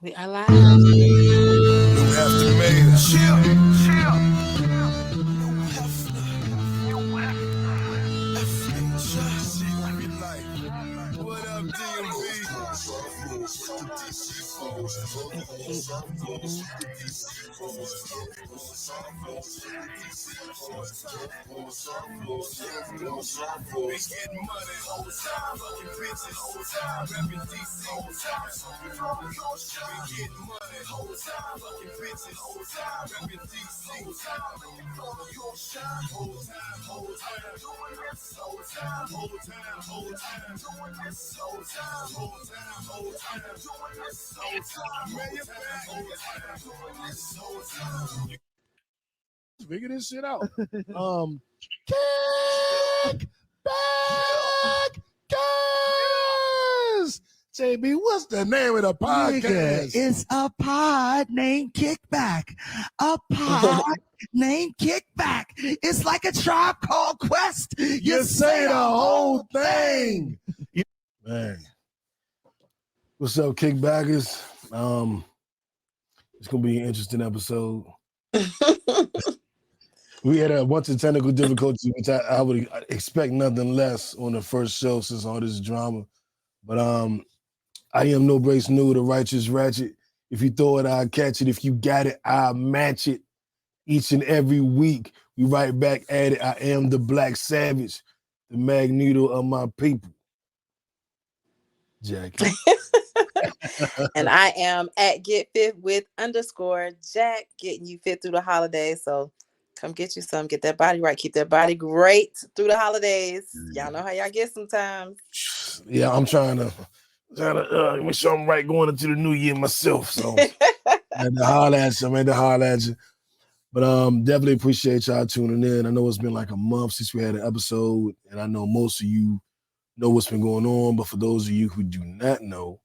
We are live. New estimator. What up, Figure this shit out. Kick back, guys. JB, what's the name of the podcast? Nigga, it's a pod named Kickback. A pod named Kickback. It's like a Tribe Called Quest. You say the whole thing. Man. What's up, Kickbackers? It's gonna be an interesting episode. We had a bunch of technical difficulties, which I would expect nothing less on the first show since all this drama. But I am no brace new, the righteous ratchet. If you throw it, I'll catch it. If you got it, I'll match it. Each and every week, we right back at it. I am the Black Savage, the Magneto of my people. Jackie. And I am at Get Fit with _Jack, getting you fit through the holidays. So come get you some, get that body right, keep that body great through the holidays. Y'all know how y'all get sometimes. Yeah, I'm trying to make sure I'm right going into the new year myself. So I had to holler at you. But definitely appreciate y'all tuning in. I know it's been like a month since we had an episode, and I know most of you know what's been going on. But for those of you who do not know,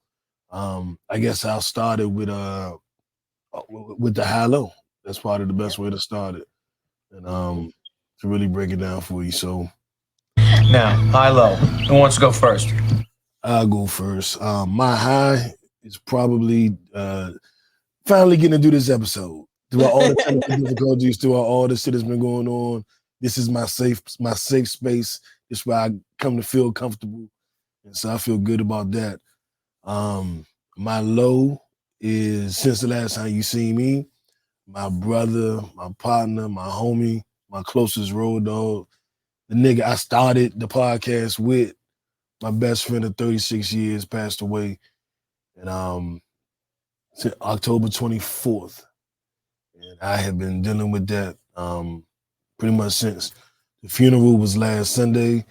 I guess I'll start it with the high low. That's probably the best way to start it, and to really break it down for you. So now, high low. Who wants to go first? I'll go first. My high is probably finally getting to do this episode. Throughout all the technical difficulties, throughout all the shit that's been going on, this is my safe space. It's where I come to feel comfortable, and so I feel good about that. My low is since the last time you seen me, my brother, my partner, my homie, my closest road dog, the nigga I started the podcast with, my best friend of 36 years passed away, and October 24th. And I have been dealing with that pretty much since the funeral was last Sunday.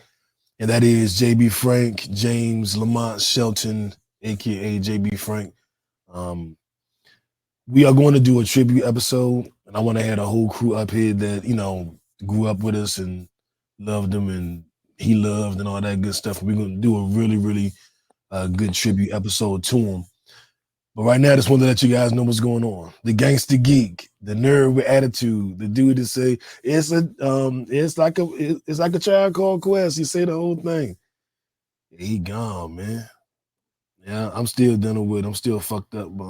And that is JB Frank, James Lamont Shelton, aka JB Frank. We are going to do a tribute episode, and I want to have a whole crew up here that, you know, grew up with us and loved him and he loved and all that good stuff. We're going to do a really, really good tribute episode to him. But right now, I just want to let you guys know what's going on. The gangster geek, the nerd with attitude, the dude that say it's like a Tribe Called Quest. You say the whole thing. He gone, man. Yeah, I'm still dealing with it. I'm still fucked up. But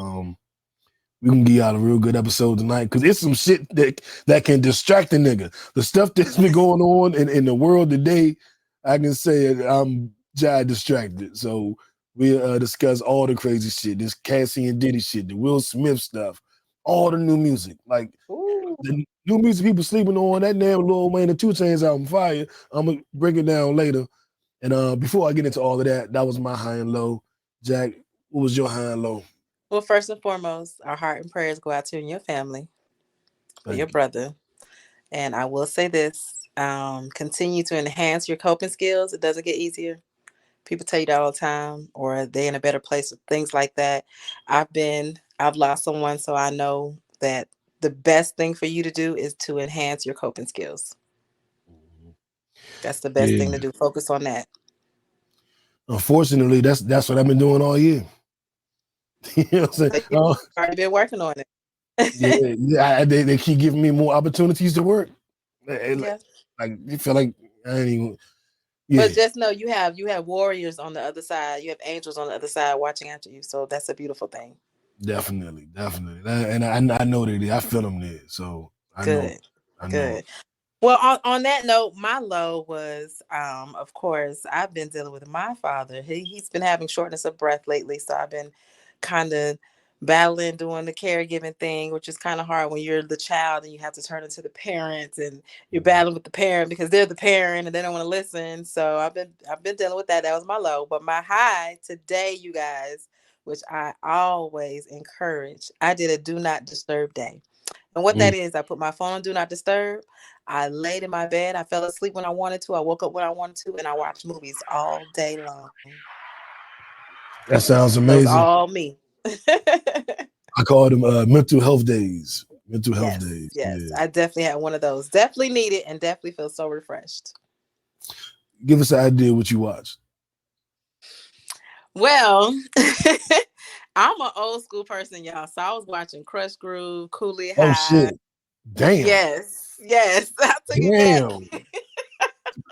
we can give y'all a real good episode tonight because it's some shit that can distract a nigga. The stuff that's been going on in the world today, I can say I'm jive distracted. So we discuss all the crazy shit, this Cassie and Diddy shit, the Will Smith stuff, all the new music. Like the new music people sleeping on, that damn Lil Wayne and 2 Chainz album fire. I'm gonna break it down later. And before I get into all of that, that was my high and low. Jack, what was your high and low? Well, first and foremost, our heart and prayers go out to you and your family, for your brother. And I will say this, continue to enhance your coping skills. It doesn't get easier. People tell you that all the time, or they're in a better place with things like that. I've lost someone, so I know that the best thing for you to do is to enhance your coping skills. That's the best thing to do. Focus on that. Unfortunately, that's what I've been doing all year. You know what I'm saying? You've already been working on it. They keep giving me more opportunities to work. Yeah. Like you feel like I ain't even. Yeah. But just know you have warriors on the other side. You have angels on the other side watching after you. So that's a beautiful thing. Definitely. And I know that I feel them there. So I know. Good. I know. Good. Well, on that note, my low was, of course, I've been dealing with my father. He's been having shortness of breath lately, so I've been kind of battling doing the caregiving thing, which is kind of hard when you're the child and you have to turn into the parents, and you're battling with the parent because they're the parent and they don't want to listen. So I've been dealing with that. That was my low, but my high today, you guys, which I always encourage, I did a do not disturb day. And what that is, I put my phone on do not disturb. I laid in my bed. I fell asleep when I wanted to. I woke up when I wanted to, and I watched movies all day long. That sounds That was amazing. all me. I call them mental health days. Mental health Yes, days. yes. Yeah. I definitely had one of those. Definitely need it and definitely feel so refreshed. Give us an idea what you watched. Well, I'm an old school person, y'all. So I was watching Crush Groove, Cooley Oh High. shit. Damn. Yes, yes. I took it Damn. back.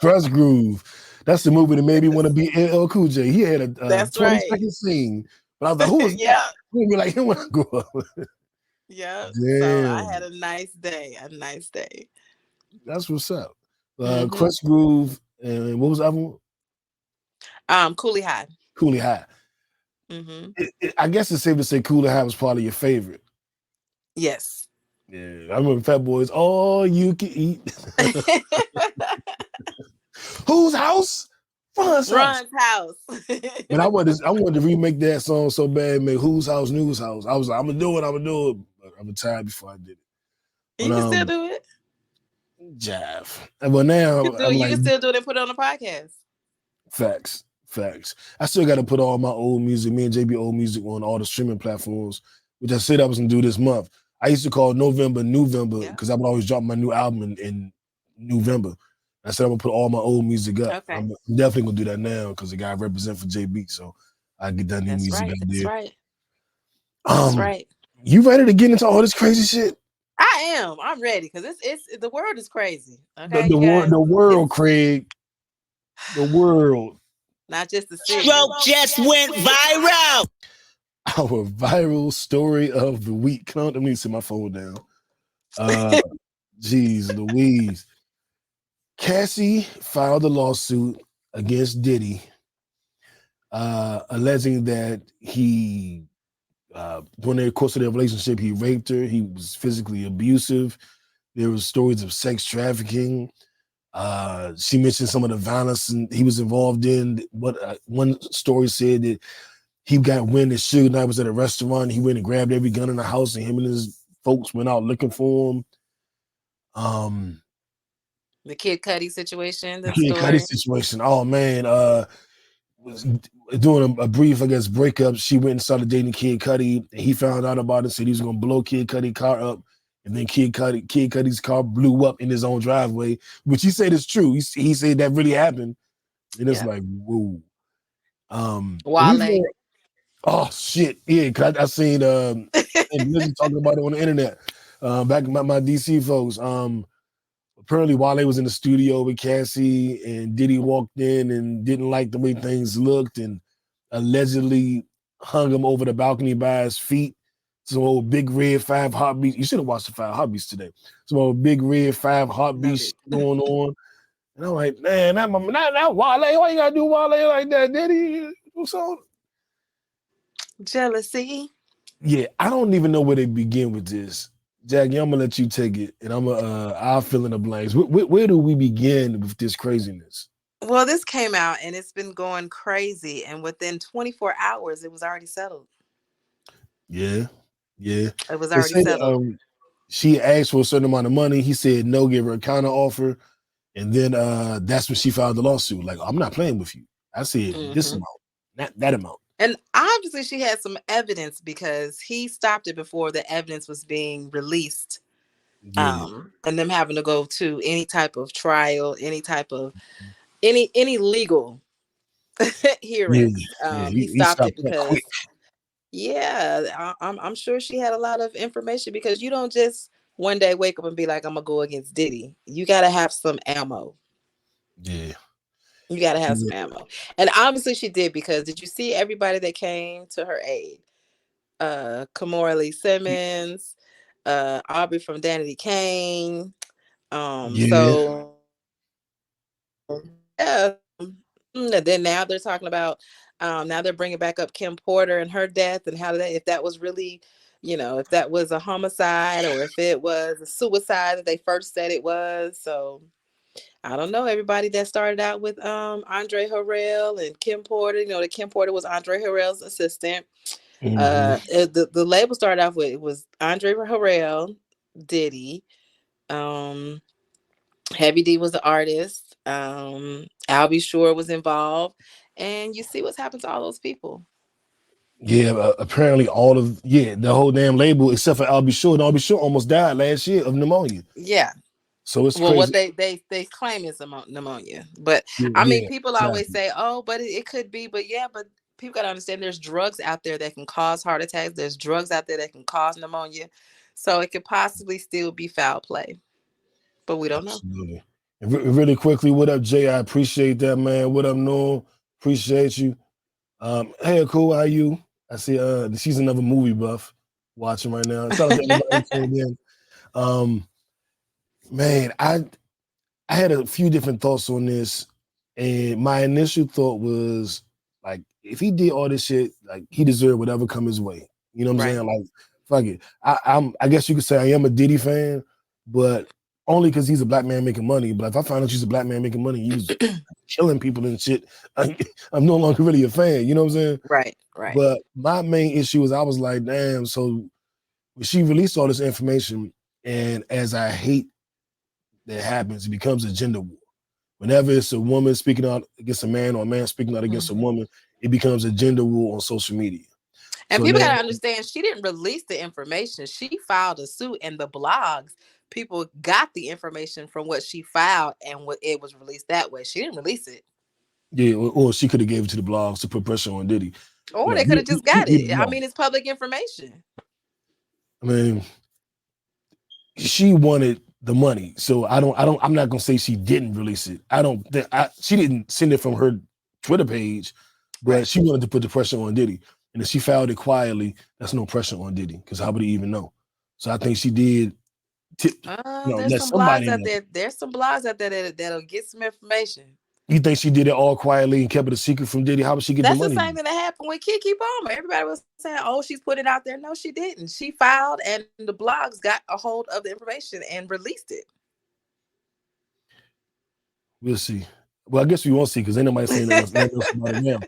Trust Groove. That's the movie that made me want to be LL Cool J. He had a That's 20-second right. scene, but I was like, "Who was that?" Yeah. I'm gonna be like him when I grow up. Yeah. So I Damn, had a nice day. A nice day. that's what's up. Mm-hmm. Crust Groove and what was the other one? Cooley High. Coolie High. Mm-hmm. I guess it's safe to say Coolie High was probably your favorite. Yes. Yeah, I remember Fat Boys. All you can eat. Whose house? Ron's house. Ron's house. But I wanted to remake that song so bad, make Whose House, News House. I was like, I'm gonna do it. But I'm tired before I did it. But You can still do it. jive. But now I'm You like, can still do it and put it on the podcast. facts. I still got to put all my old music, me and JB old music on all the streaming platforms, which I said I was gonna do this month. I used to call November because I would always drop my new album in November. I said I'm gonna put all my old music up. Okay. I'm definitely gonna do that now because the guy I represent for JB, so I get that new That's music right. out That's there. right. That's Um, right. you ready to get into all this crazy shit? I am. I'm ready because it's the world is crazy. The, Okay, the you world, guys. the world, Craig, the world. Not just the city. Stroke just went viral. Our viral story of the week. Let me sit my phone down. Geez, Louise. Cassie filed a lawsuit against Diddy, alleging that he, during the course of their relationship, he raped her. He was physically abusive. There was stories of sex trafficking. She mentioned some of the violence he was involved in. One story said that he got wind that Suge Knight was at a restaurant. He went and grabbed every gun in the house, and him and his folks went out looking for him. The Kid Cudi situation. The The Kid Cudi story. situation. Oh man, was doing a brief, I guess, breakup. She went and started dating Kid Cudi. And he found out about it, said he was gonna blow Kid Cudi car up, and then Kid Cudi's car blew up in his own driveway, which he said is true. He said that really happened, and it's like, whoa. Wale. Oh shit, yeah. Cause I seen and Lizzie talking about it on the internet. Back my DC folks. Apparently Wale was in the studio with Cassie, and Diddy walked in and didn't like the way things looked, and allegedly hung him over the balcony by his feet. Some old big red 5 heartbeats. You should have watched the 5 heartbeats today. Some old big red 5 heartbeats going on. And I'm like, man, not Wale. Why you gotta do Wale like that, Diddy? So Jealousy. yeah, I don't even know where to begin with this. Jackie, I'm gonna let you take it, and I'll fill in the blanks. Where do we begin with this craziness? Well, this came out and it's been going crazy, and within 24 hours, it was already settled. Yeah. It was They already said settled. she asked for a certain amount of money. He said no, gave her a counter offer, and then that's when she filed the lawsuit. Like, I'm not playing with you. I said this amount, not that amount. And obviously, she had some evidence because he stopped it before the evidence was being released. Yeah. And them having to go to any type of trial, any type of any legal hearings. He He stopped stopped it that because quick. I'm sure she had a lot of information, because you don't just one day wake up and be like, I'm gonna go against Diddy. You gotta have some ammo. Yeah. You gotta have some ammo. And obviously she did, because did you see everybody that came to her aid? Kimora Lee Simmons, Aubrey from Danity Kane. Yeah. So yeah. And then now they're talking about now they're bringing back up Kim Porter and her death and how that if that was really, if that was a homicide or if it was a suicide that they first said it was. So I don't know. Everybody that started out with Andre Harrell and Kim Porter, that Kim Porter was Andre Harrell's assistant. The label started off with it was Andre Harrell, Diddy, Heavy D was the artist. Albie Shore was involved, and you see what's happened to all those people. Yeah, apparently the whole damn label except for Albie Shore. And Albie Shore almost died last year of pneumonia. Yeah. So it's Well, what crazy. they claim is pneumonia, but I mean, Yeah, people always exactly. say, "Oh, but it could be," but people gotta understand there's drugs out there that can cause heart attacks. There's drugs out there that can cause pneumonia, so it could possibly still be foul play, but we don't know. Absolutely. And really quickly, what up, Jay? I appreciate that, man. What up, Noel? Appreciate you. Hey, cool. How you? I see. She's another movie buff watching right now. Shout out to everybody tuned in. Man, I had a few different thoughts on this, and my initial thought was like, if he did all this shit, like he deserved whatever come his way. You know what I'm saying? Like, fuck it. I guess you could say I am a Diddy fan, but only because he's a black man making money. But if I find out he's a black man making money, he was killing people and shit, I'm no longer really a fan. You know what I'm saying? Right. But my main issue is I was like, damn. So when she released all this information, and as I hate that happens, it becomes a gender war. Whenever it's a woman speaking out against a man or a man speaking out against a woman, it becomes a gender war on social media. And people got to understand, she didn't release the information. She filed a suit, and the blogs, people got the information from what she filed, and what it was released that way. She didn't release it. Yeah, or she could have gave it to the blogs to put pressure on Diddy. Or they could have just got it. I mean, it's public information. I mean, she wanted the money, so I'm not gonna say she didn't release it. She didn't send it from her Twitter page, but she wanted to put the pressure on Diddy. And if she filed it quietly, that's no pressure on Diddy, because how would he even know? So I think she did. There's some blogs out there. There's some blogs out there that'll get some information. You think she did it all quietly and kept it a secret from Diddy? How would she get the money? That's the same thing that happened with Keke Palmer. Everybody was saying, "Oh, she's put it out there." No, she didn't. She filed, and the blogs got a hold of the information and released it. We'll see. Well, I guess we won't see because ain't nobody saying that else about it now.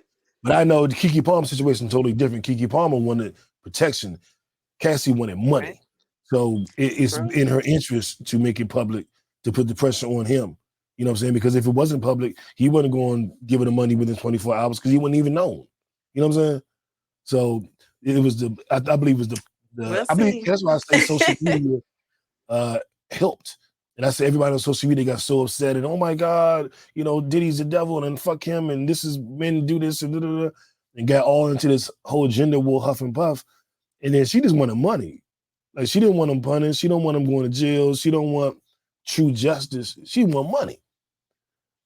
But I know the Keke Palmer situation is totally different. Keke Palmer wanted protection. Cassie wanted money. Right. So it's in her interest to make it public, to put the pressure on him. You know what I'm saying? Because if it wasn't public, he wouldn't go and give her the money within 24 hours because he wouldn't even know. You know what I'm saying? So it was I believe it was I believe that's why I say social media helped. And I said everybody on social media got so upset and, oh my God, Diddy's the devil and fuck him and this is men do this and got all into this whole gender war huff and puff. And then she just wanted money. Like she didn't want him punished. She don't want him going to jail. She don't want true justice. She want money.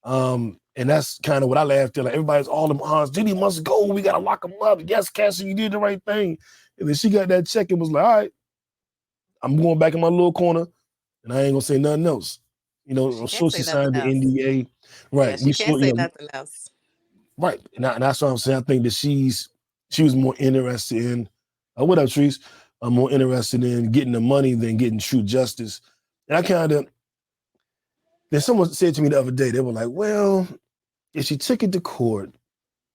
And that's kind of what I laughed at. Like everybody's all them odds. Diddy must go. We gotta lock him up. Yes, Cassie, you did the right thing. And then she got that check and was like, all right, I'm going back in my little corner and I ain't gonna say nothing else. So she signed the NDA. Right. Yeah, she can't say nothing else. Right. And that's what I'm saying. I think that she was more interested in what up, Trees? I'm more interested in getting the money than getting true justice. And then someone said to me the other day, they were like, well, if she took it to court,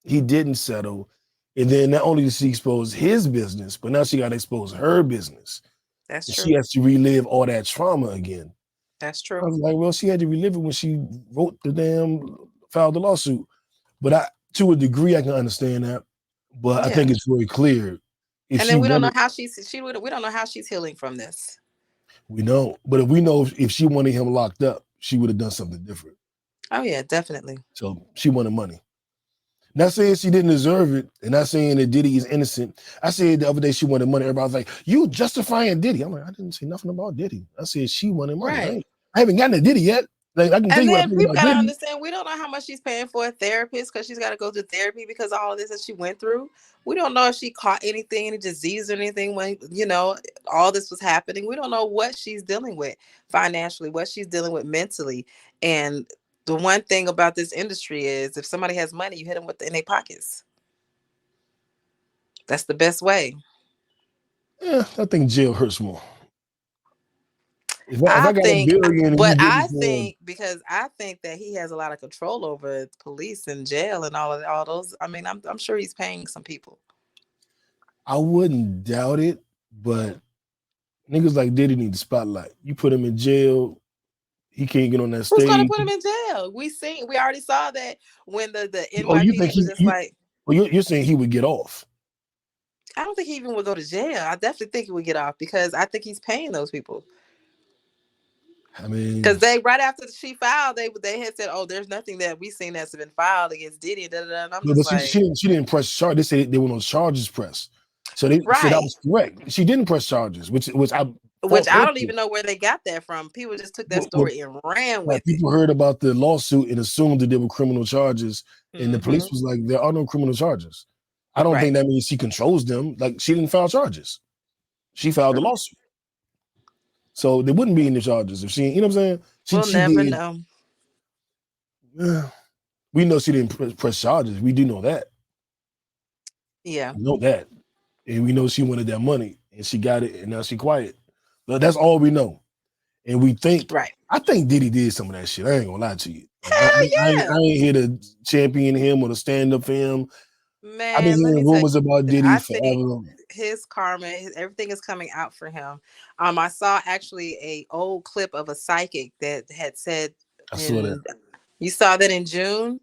he didn't settle. And then not only did she expose his business, but now she got to expose her business. That's true. She has to relive all that trauma again. That's true. I was like, well, she had to relive it when she filed the lawsuit. But to a degree, I can understand that. But I think it's very clear. And then we don't know how we don't know how she's healing from this. We know. But if we know if she wanted him locked up, she would have done something different. Oh, yeah, definitely. So she wanted money. Not saying she didn't deserve it, and not saying that Diddy is innocent. I said the other day she wanted money. Everybody was like, you justifying Diddy. I'm like, I didn't say nothing about Diddy. I said she wanted money. Right. I haven't gotten to Diddy yet. Like I can tell And you what I then think people about gotta Diddy. understand we don't know how much she's paying for a therapist because she's got to go through therapy because of all of this that she went through. We don't know if she caught anything, any disease or anything when all this was happening. We don't know what she's dealing with financially, what she's dealing with mentally. And the one thing about this industry is if somebody has money, you hit them in their pockets. That's the best way. Yeah, I think jail hurts more. If I I got $1 think, billion and you but get me I for, think because I think that he has a lot of control over police and jail and all those. I mean, I'm sure he's paying some people. I wouldn't doubt it, but niggas like Diddy need the spotlight. You put him in jail, he can't get on that Who's gonna stage. put him in jail? We already saw that when the Oh, you NYPD think was just like, you're saying he would get off? I don't think he even would go to jail. I definitely think he would get off because I think he's paying those people. I mean, Because they right after she filed, they had said, "Oh, there's nothing that we've seen that's been filed against Diddy." Da, da, da. And I'm no, just but like, she didn't press charge. They said there were no charges pressed, so that right. was correct. She didn't press charges, which I Which fault I her don't for. even know where they got that from. People just took that What story and ran Like with it. people heard about the lawsuit and assumed that there were criminal charges, and the police Mm-hmm. was like, "There are no criminal charges." I don't think Right. that means she controls them. Like she didn't file charges; she filed the True. lawsuit, so there wouldn't be any charges if she. You know what I'm saying? We'll She never did. know. We know she didn't press charges. We do know that. Yeah. We know that, and we know she wanted that money, and she got it, and now she quiet. But that's all we know, and we think. Right. I think Diddy did some of that shit. I ain't gonna lie to you. Like, Hell yeah. I ain't here to champion him or to stand up for him. I've been Man, let me hearing tell rumors about you, Diddy I think forever. his karma, everything is coming out for him. I saw actually a old clip of a psychic that had said I saw that. in you saw that in June,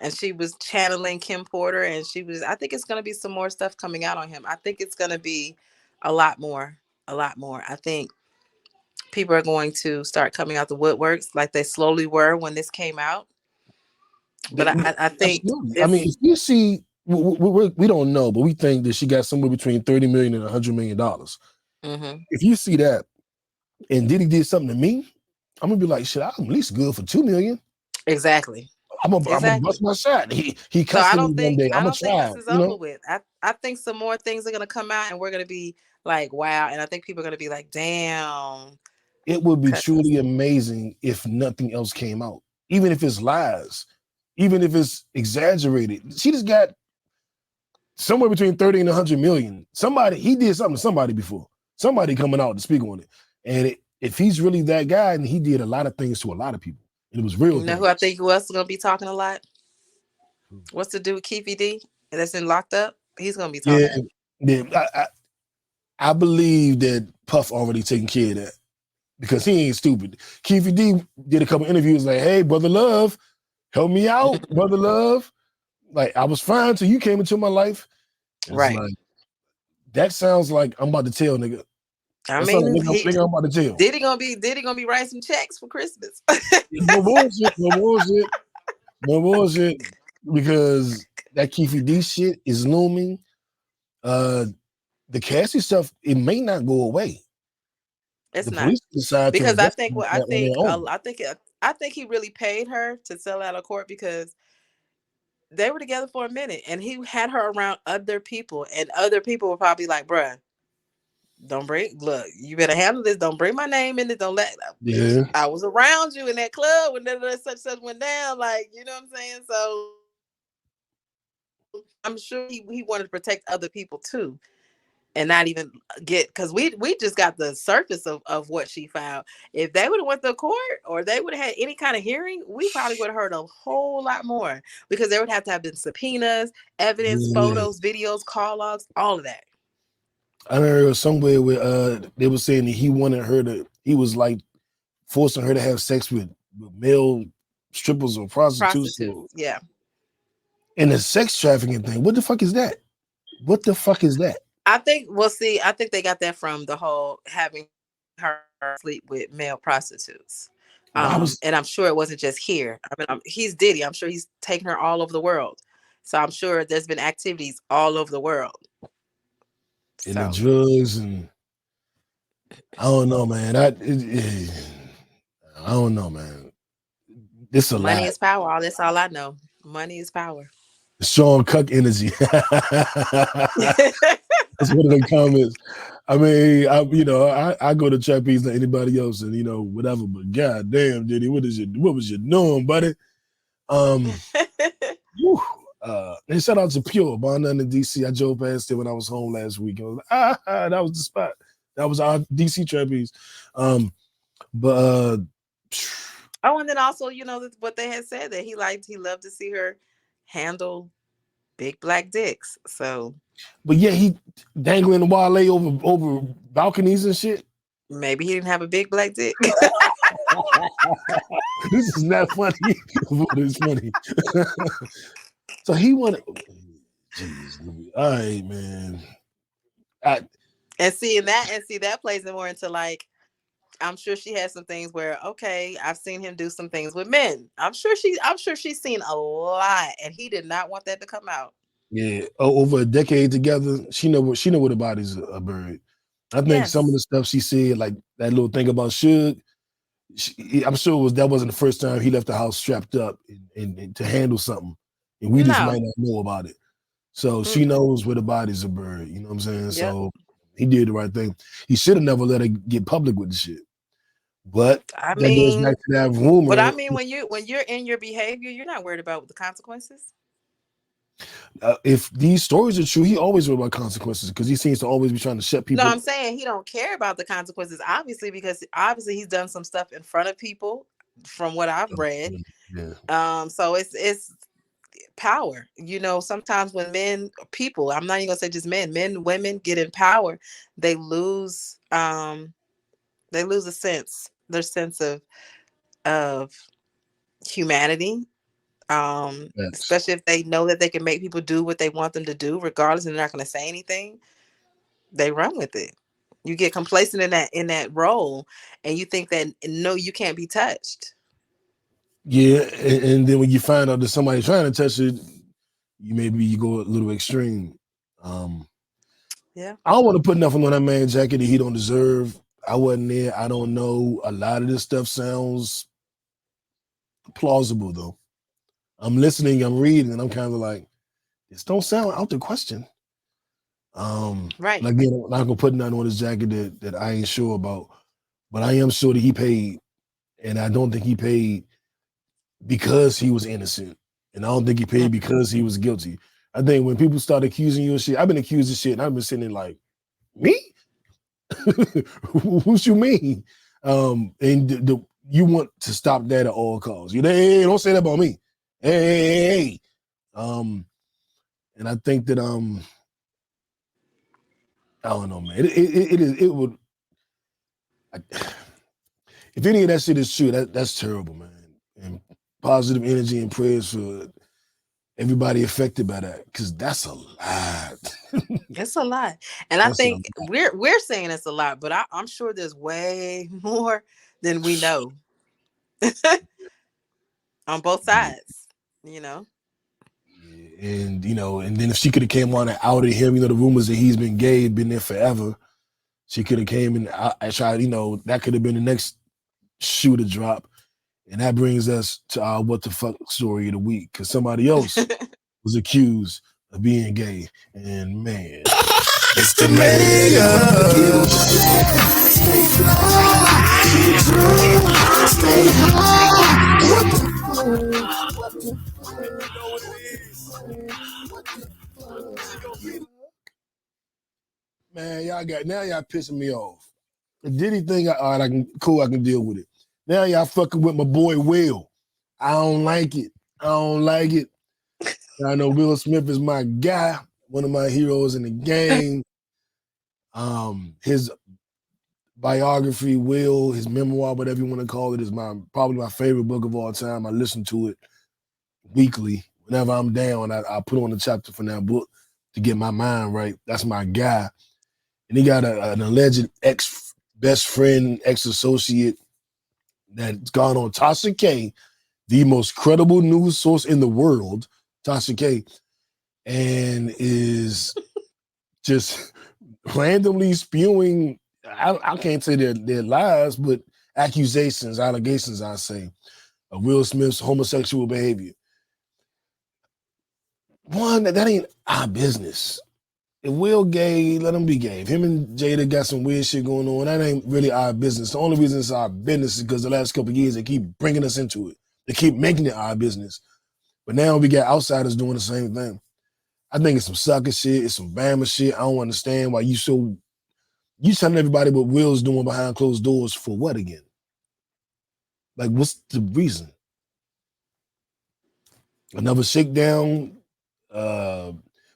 and she was channeling Kim Porter, and I think it's gonna be some more stuff coming out on him. I think it's gonna be a lot more. A lot more. I think people are going to start coming out the woodworks like they slowly were when this came out. But I think Absolutely. I mean, it's if you see, we don't know, but we think that she got somewhere between 30 million and $100 million. mhm, If you see that, and Diddy did something to me, I'm gonna be like, shit, I'm at least good for 2 million. exactly. I'm gonna Exactly. bust my shot. He So cussed I at me don't one think day. I I'm gonna don't think try, this is you over know. with. I think some more things are gonna come out and we're gonna be like, wow. And I think people are gonna be like, damn. It would be 'Cause- truly amazing if nothing else came out, even if it's lies, even if it's exaggerated. She just got somewhere between 30 and 100 million. He did something to somebody before. Somebody coming out to speak on it. And if he's really that guy, and he did a lot of things to a lot of people, and it was real You know things. who I think who else is gonna be talking a lot? What's the dude with Keefy D that's in locked up? He's gonna be Yeah, talking. yeah. I believe that Puff already taken care of that because he ain't stupid. Keefy D did a couple interviews like, "Hey, brother Love, help me out, brother Love. Like I was fine till you came into my life." It's Right. like that sounds like I'm about to tell nigga. I That sounds like mean, nigga I'm about to tell. Diddy gonna be writing some checks for Christmas. No bullshit, no bullshit, no bullshit. Because that Keefy D shit is looming. The Cassie stuff, it may not go away. It's The not police decide to because I think investigate what that on their own. I think he really paid her to sell out of court because they were together for a minute and he had her around other people and other people were probably like, bruh, look, you better handle this. Don't bring my name in it. Don't let, bitch, Yeah. I was around you in that club when such went down. Like, you know what I'm saying? So I'm sure he wanted to protect other people too. And not even because we just got the surface of what she found. If they would have went to court or they would have had any kind of hearing, we probably would have heard a whole lot more because there would have to have been subpoenas, evidence, Yeah. photos, videos, call logs, all of that. I heard somewhere where they were saying that he was like forcing her to have sex with male strippers or prostitutes. Prostitutes, yeah. And the sex trafficking thing, what the fuck is that? What the fuck is that? I think I think they got that from the whole having her sleep with male prostitutes. Why was And I'm sure it wasn't just here. I mean, he's Diddy. I'm sure he's taken her all over the world. So I'm sure there's been activities all over the world. in the So drugs and I don't know, man. I don't know, man. It's a Money lot. is power. That's all I know. Money is power. Sean Cuck energy. That's one of the comments. I mean, I go to trapeze like anybody else, and whatever. But god damn, Diddy, what was you doing, buddy? Whew. And shout out to Pure, born in DC. I drove past it when I was home last week. I was like, that was the spot. That was our DC trapeze. But Oh, and then also, what they had said that he loved to see her handle big black dicks. So but yeah, he dangling Wale over balconies and shit. maybe he didn't have a big black dick. This is not funny, but it's funny. So he wanted. Jeez, all right, man. And see that plays more into like, I'm sure she has some things where, okay, I've seen him do some things with men. I'm sure she's seen a lot, and he did not want that to come out. Yeah, over a decade together, she know where the bodies are buried. I think some of the stuff she said, like that little thing about Suge, I'm sure that wasn't the first time he left the house strapped up and to handle something, and we just might not know about it. So she knows where the bodies are buried. You know what I'm saying? Yep. So he did the right thing. He should have never let her get public with the shit. But that goes back to that rumor. But I mean, when you're in your behavior, you're not worried about the consequences. If these stories are true, he always worried about consequences because he seems to always be trying to shut people. No, I'm saying he don't care about the consequences, obviously, because obviously he's done some stuff in front of people, from what I've read. Yeah. So it's power. Sometimes when people, I'm not even gonna say just men, women get in power, they lose their sense of humanity. Especially if they know that they can make people do what they want them to do, regardless, and they're not going to say anything. They run with it. You get complacent in that role, and you think that no, you can't be touched. Yeah, and then when you find out that somebody's trying to touch it, you go a little extreme. Yeah, I don't want to put nothing on that man's jacket that he don't deserve. I wasn't there. I don't know. A lot of this stuff sounds plausible, though. I'm listening, I'm reading, and I'm kind of like, this don't sound out the question. Right. Like, again, I'm not gonna put nothing on his jacket that I ain't sure about, but I am sure that he paid, and I don't think he paid because he was innocent, and I don't think he paid because he was guilty. I think when people start accusing you of shit, I've been accused of shit, and I've been sitting there like, me? What you mean? And you want to stop that at all costs. Hey, don't say that about me. Hey. And I think that I don't know, man. It would. If any of that shit is true, that's terrible, man. And positive energy and prayers for everybody affected by that, because that's a lot. It's a lot, and I think we're saying it's a lot, but I'm sure there's way more than we know on both sides. And and then if she could have came on and outed him, the rumors that he's been gay, been there forever. She could have came and I tried, that could have been the next shoe to drop. And that brings us to our what the fuck story of the week, because somebody else was accused of being gay. And man, it's the mayor. Stay man, y'all pissing me off. The Diddy thing, all right, I can deal with it. Now y'all fucking with my boy Will. I don't like it. I know Will Smith is my guy, one of my heroes in the game. His biography, Will, his memoir, whatever you want to call it, is probably my favorite book of all time. I listen to it weekly. Whenever I'm down, I put on a chapter from that book to get my mind right. That's my guy. And he got an alleged ex-best friend, ex-associate that's gone on Tasha K, the most credible news source in the world, Tasha K, and is just randomly spewing, I can't say they're lies, but allegations, I say. of Will Smith's homosexual behavior. One, that ain't our business. If Will gay, let him be gay. If him and Jada got some weird shit going on, that ain't really our business. The only reason it's our business is because the last couple of years they keep bringing us into it. They keep making it our business. But now we got outsiders doing the same thing. I think it's some sucker shit. It's some Bama shit. I don't understand why you telling everybody what Will's doing behind closed doors for what again? Like, what's the reason? Another shakedown.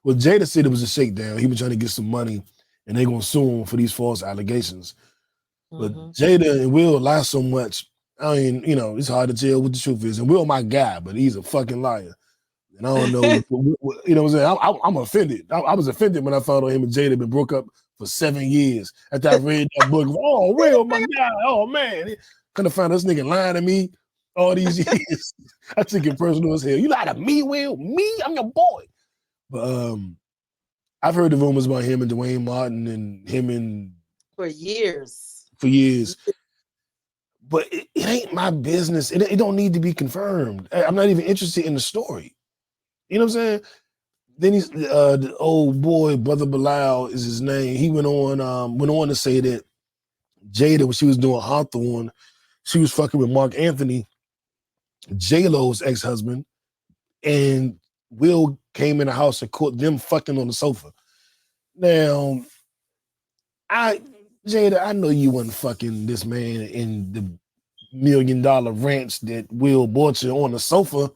Well, Jada said it was a shakedown. He was trying to get some money, and they're gonna sue him for these false allegations. But Jada and Will lie so much. I mean, it's hard to tell what the truth is. And Will, my guy, but he's a fucking liar. And I don't know. What I'm saying? I'm offended. I was offended when I found out him and Jada been broke up for 7 years. After I read that book, oh, Will, my guy. Oh man, kind of found this nigga lying to me all these years. I took it personal as hell. You lied to me, Will? Me? I'm your boy. But I've heard the rumors about him and Dwayne Martin and him and for years. But it ain't my business. It don't need to be confirmed. I'm not even interested in the story. You know what I'm saying? Then he's the old boy, Brother Bilal is his name. He went on to say that Jada, when she was doing Hawthorne, she was fucking with Mark Anthony, J-Lo's ex-husband, and Will came in the house and caught them fucking on the sofa. Now, Jada, I know you wasn't fucking this man in the $1 million ranch that Will bought you on the sofa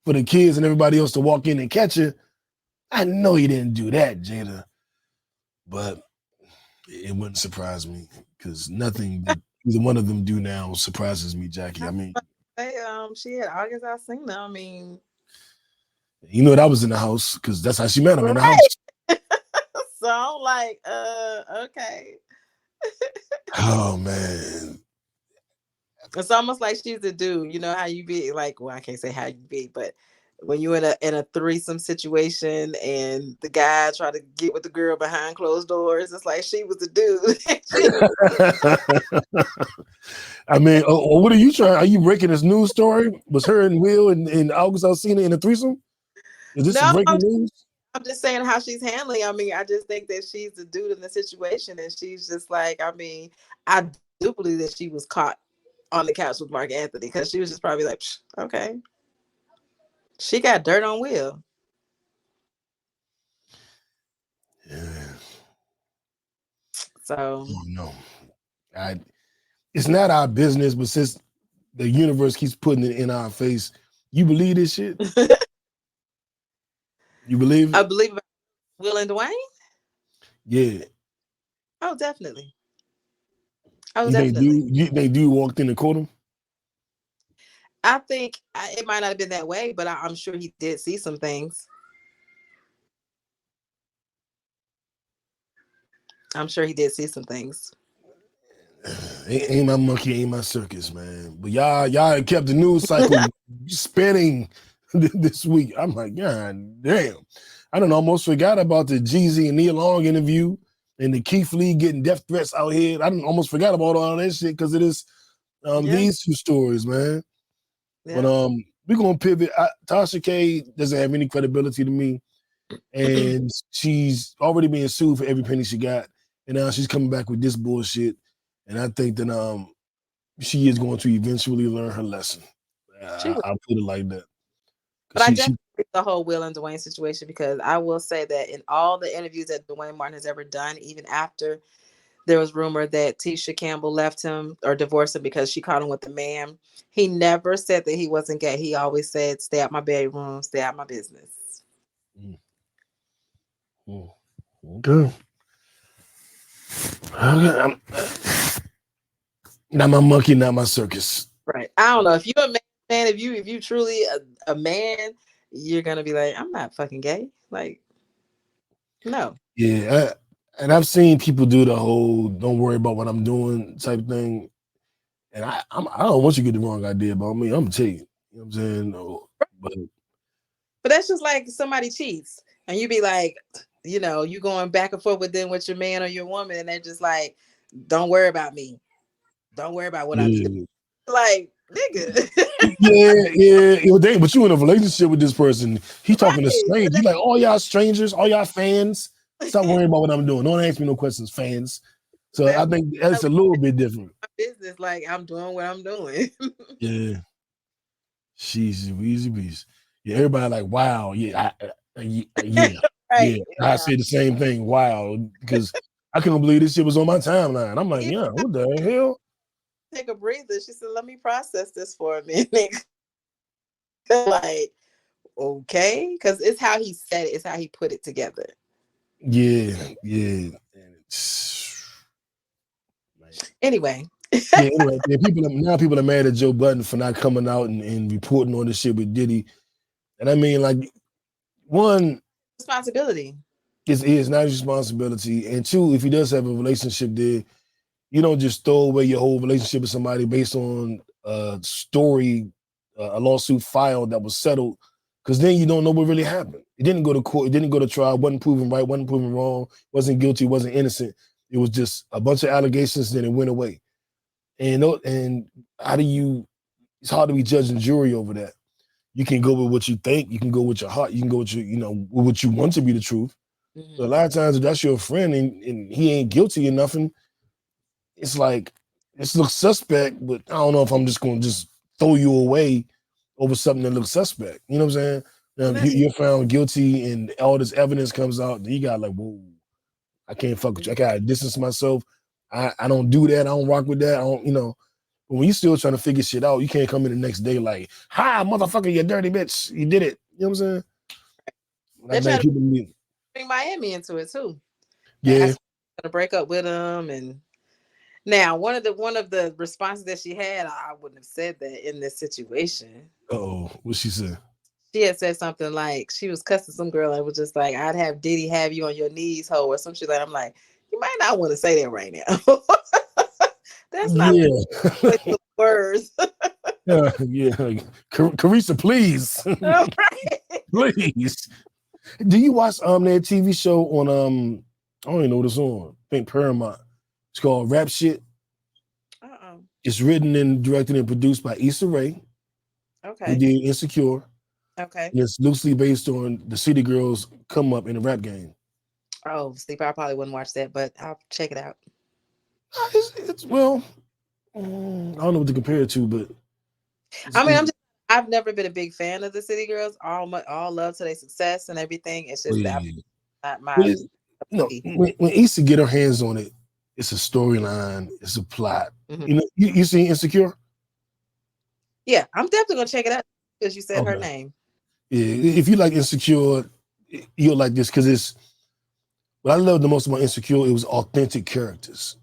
for the kids and everybody else to walk in and catch you. I know you didn't do that, Jada. But it wouldn't surprise me because nothing that either one of them do now surprises me, Jackie. I mean, she had August Alsina. I mean, I was in the house because that's how she met him in the house. So I'm like, okay. Oh man. It's almost like she's a dude. You know how you be like, well, I can't say how you be, but when you're in a threesome situation and the guy try to get with the girl behind closed doors, it's like she was the dude. I mean, what are you trying? Are you breaking this news story? Was her and Will and August Alsina in a threesome? Is this breaking news? I'm just saying how she's handling. I mean, I just think that she's the dude in the situation, and she's just like, I mean, I do believe that she was caught on the couch with Mark Anthony because she was just probably like, okay. She got dirt on Will. Yeah. So no, it's not our business, but since the universe keeps putting it in our face, you believe this shit? You believe it? I believe Will and Dwayne? Yeah. Oh, definitely. You think dude walked in and caught him? I think it might not have been that way, but I'm sure he did see some things. I'm sure he did see some things. Ain't my monkey, ain't my circus, man. But y'all kept the news cycle spinning this week. I'm like, God damn. I done almost forgot about the Jeezy and Neil Long interview and the Keith Lee getting death threats out here. I done almost forgot about all that shit because it is these two stories, man. Yeah. But we're gonna pivot. Tasha K doesn't have any credibility to me, and she's already being sued for every penny she got, and now she's coming back with this bullshit. And I think that she is going to eventually learn her lesson. I'll put it like that. But I definitely think the whole Will and Dwayne situation, because I will say that in all the interviews that Dwayne Martin has ever done, even after there was rumor that Tisha Campbell left him or divorced him because she caught him with a man, he never said that he wasn't gay. He always said, stay out my bedroom, stay out my business. Good. Not my monkey, not my circus. Right. I don't know. If you're a man, if you truly a man, you're gonna be like, I'm not fucking gay. Like, no. Yeah, and I've seen people do the whole "don't worry about what I'm doing" type thing, and I don't want you to get the wrong idea about me. I'm gonna tell you. You know what I'm saying? No, but that's just like somebody cheats, and you be like, you going back and forth with them with your man or your woman, and they're just like, don't worry about me. Don't worry about what I do. Like, nigga. But you in a relationship with this person. He talking to Right. strangers. You like all y'all strangers, all y'all fans. Stop worrying about what I'm doing. Don't ask me no questions, fans. So I That's think that's a little bit different. my business. Like I'm doing what I'm doing. Yeah, she's a easy beast. Yeah, everybody like, wow. Yeah, yeah. Right. I say the same thing. Wow, because I couldn't believe this shit was on my timeline. I'm like, Yeah. yeah, what the hell? Take a breather. She said, "Let me process this for a minute." Like, okay, because it's how he said it. It's how he put it together. Yeah. Anyway, Anyway, people are mad at Joe Budden for not coming out and reporting on this shit with Diddy. And I mean, like, one responsibility. is not his responsibility. And two, if he does have a relationship there, you don't just throw away your whole relationship with somebody based on a story, a lawsuit filed that was settled, because then you don't know what really happened. It didn't go to court, it didn't go to trial, wasn't proven right, wasn't proven wrong, wasn't guilty, wasn't innocent. It was just a bunch of allegations, then it went away. And how do you? It's hard to be judge and jury over that. You can go with what you think, you can go with your heart, you can go with with what you want to be the truth. Mm-hmm. But a lot of times, if that's your friend and he ain't guilty or nothing, it's like it looks suspect. But I don't know if I'm just going to just throw you away over something that looks suspect. You know what I'm saying? You're found guilty, and all this evidence comes out. Then you got like, whoa, I can't fuck with you. I gotta distance myself. I don't do that. I don't rock with that. I don't, But when you still trying to figure shit out, you can't come in the next day like, hi, motherfucker, you dirty bitch. You did it. You know what I'm saying? They're trying to bring Miami into it too. Yeah. Gonna break up with him. And now one of the responses that she had, I wouldn't have said that in this situation. Oh, what she said? She had said something like she was cussing some girl and was just like, I'd have Diddy have you on your knees, ho, or some shit like. I'm like, you might not want to say that right now. That's not the words. yeah. Carissa, please. Please. Do you watch that TV show on I don't even know what it's on. I think Paramount. It's called Rap Shit. It's written and directed and produced by Issa Rae. Okay. Who did Insecure. Okay. And it's loosely based on the City Girls come up in the rap game. Oh, sleep. I probably wouldn't watch that, but I'll check it out. It's well, I don't know what to compare it to, but I mean, I've never been a big fan of the City Girls. All love to their success and everything. It's just that not my. When Issa get her hands on it, it's a storyline, it's a plot. Mm-hmm. You seen Insecure? Yeah, I'm definitely gonna check it out because you said her name. Yeah, if you like Insecure, you'll like this because it's what I love the most about Insecure. It was authentic characters.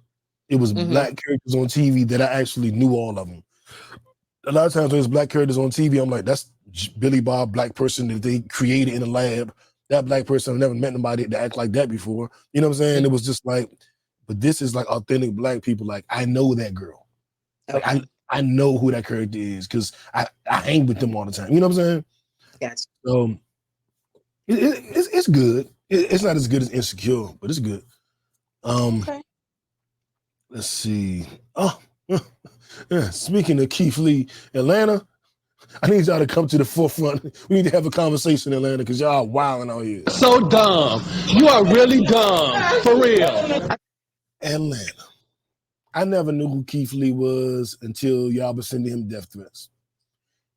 It was black characters on TV that I actually knew all of them. A lot of times when there's black characters on TV, I'm like, that's Billy Bob, black person that they created in a lab. That black person, I've never met nobody that act like that before. You know what I'm saying? It was just like, but this is like authentic black people. Like, I know that girl. Like, I know who that character is because I hang with them all the time. You know what I'm saying? Gotcha. It's good. It's not as good as Insecure, but it's good. Okay. Let's see. Speaking of Keith Lee, Atlanta, I need y'all to come to the forefront. We need to have a conversation in Atlanta because y'all are wilding out here. So dumb. You are really dumb. For real. Atlanta. I never knew who Keith Lee was until y'all were sending him death threats.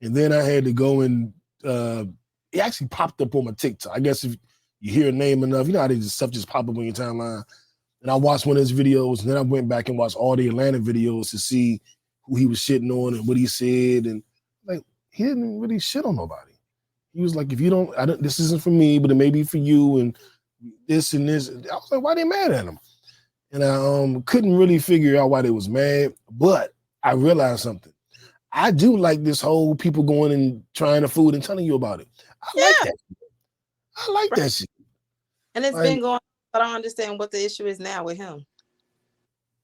And then I had to go and it actually popped up on my TikTok. I guess if you hear a name enough, you know how this stuff just pop up on your timeline. And I watched one of his videos, and then I went back and watched all the Atlanta videos to see who he was shitting on and what he said. And like, he didn't really shit on nobody. He was like, if you don't, this isn't for me, but it may be for you, and this and this. I was like, why they mad at him? And I couldn't really figure out why they was mad, but I realized something. I do like this whole people going and trying the food and telling you about it. I like that. I like that shit. And it's been going. I don't understand what the issue is now with him.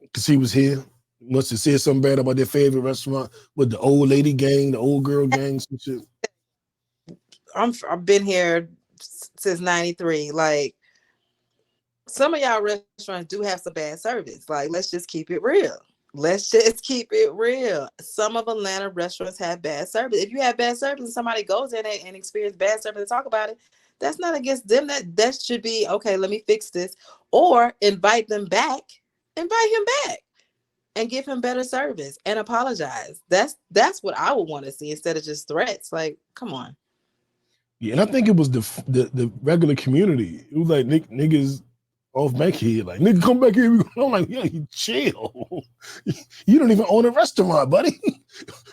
Because he was here. Must have said something bad about their favorite restaurant with the old lady gang, the old girl gang, some shit. I've been here since '93. Like, some of y'all restaurants do have some bad service. Like, let's just keep it real. Let's just keep it real. Some of Atlanta restaurants have bad service. If you have bad service and somebody goes in and experience bad service and talk about it, that's not against them. That should be okay. Let me fix this, or invite them back. Invite him back and give him better service and apologize. That's what I would want to see instead of just threats. Like, come on. Yeah, and I think it was the regular community. It was like niggas off back here, like nigga come back here. I'm like, yeah, you chill. You don't even own a restaurant, buddy.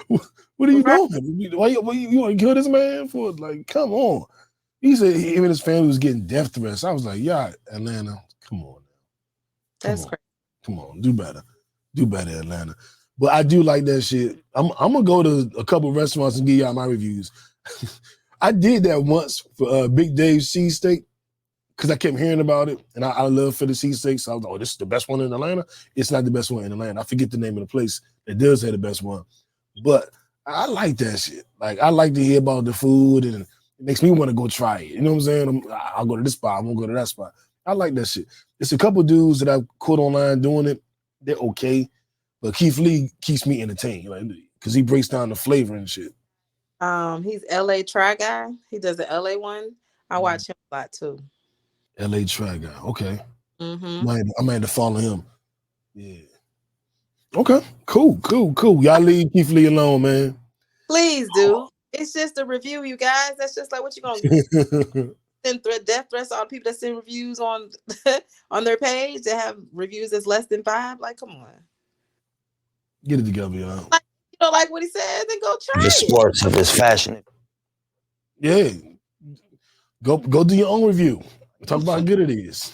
What are you doing? Why you want to kill this man for? Like, come on. He said him and his family was getting death threats. I was like, yeah, Atlanta, come on now. That's crazy. Come on, do better. Do better, Atlanta. But I do like that shit. I'm gonna go to a couple of restaurants and give y'all my reviews. I did that once for Big Dave's cheesesteak because I kept hearing about it, and I love Philly cheesesteak. So I was like, oh, this is the best one in Atlanta. It's not the best one in Atlanta. I forget the name of the place that does have the best one. But I like that shit. Like, I like to hear about the food, and it makes me want to go try it. You know what I'm saying? I'll go to this spot. I'm going to go to that spot. I like that shit. It's a couple dudes that I've caught online doing it. They're okay. But Keith Lee keeps me entertained, like, because he breaks down the flavor and shit. He's LA Try Guy. He does the LA one. I watch him a lot too. LA Try Guy. Okay. Mm-hmm. I might have to follow him. Yeah. Okay. Cool. Y'all leave Keith Lee alone, man. Please do. It's just a review, you guys. That's just like what you gonna do. Send death threats to all people that send reviews on on their page that have reviews that's less than 5. Like, come on. Get it together, y'all. Like, you don't like what he says, then go try If it's sports, if it's fashion. Yeah. Go do your own review. Talk about how good it is.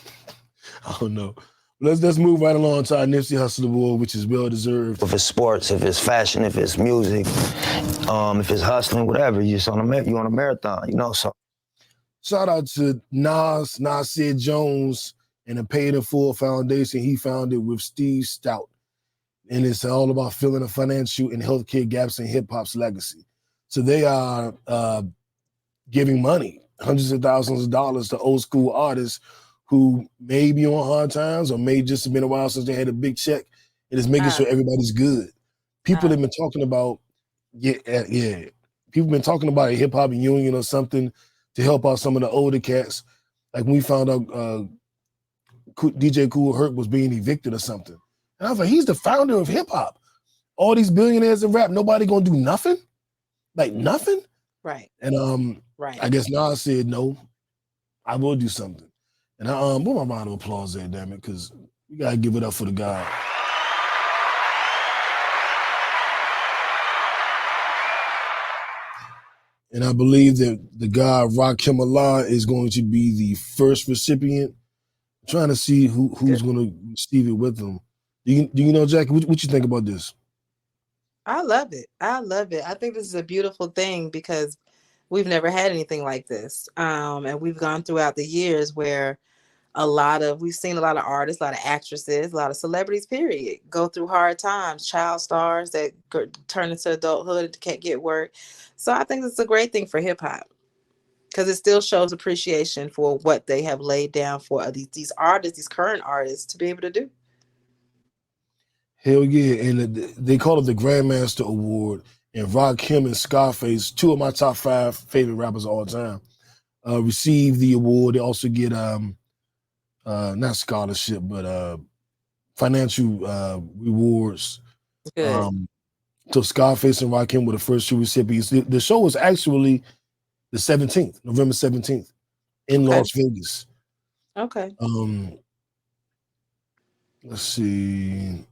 I don't know. Let's move right along to our Nipsey Hussle Award, which is well deserved. If it's sports, if it's fashion, if it's music, if it's hustling, whatever, you on a marathon, you know. So shout out to Nasir Jones and the Paid in Full Foundation he founded with Steve Stout. And it's all about filling the financial and healthcare gaps in hip hop's legacy. So they are giving money, hundreds of thousands of dollars to old school artists who may be on hard times or may just have been a while since they had a big check. And it's making sure everybody's good. People have been talking about, people been talking about a hip hop union or something to help out some of the older cats. Like when we found out DJ Kool Herc was being evicted or something. And I was like, he's the founder of hip hop. All these billionaires in rap, nobody gonna do nothing? Like nothing? Right. And right. I guess Nas said, no, I will do something. And I put my round of applause there, damn it, because we gotta give it up for the guy. And I believe that the guy Rakim Allah is going to be the first recipient. I'm trying to see who's going to receive it with him. Do you know, Jackie? What you think about this? I love it. I think this is a beautiful thing because we've never had anything like this. And we've gone throughout the years where we've seen a lot of artists, a lot of actresses, a lot of celebrities, period, go through hard times, child stars that turn into adulthood and can't get work. So I think it's a great thing for hip hop because it still shows appreciation for what they have laid down for these artists, these current artists to be able to do. Hell yeah. And they call it the Grandmaster Award. And Rakim and Scarface, 2 of my top 5 favorite rappers of all time, receive the award. They also get not scholarship, but financial rewards. Good. So Scarface and Rakim were the first 2 recipients. The show was actually the 17th, November 17th, in Las Vegas. Okay. Let's see.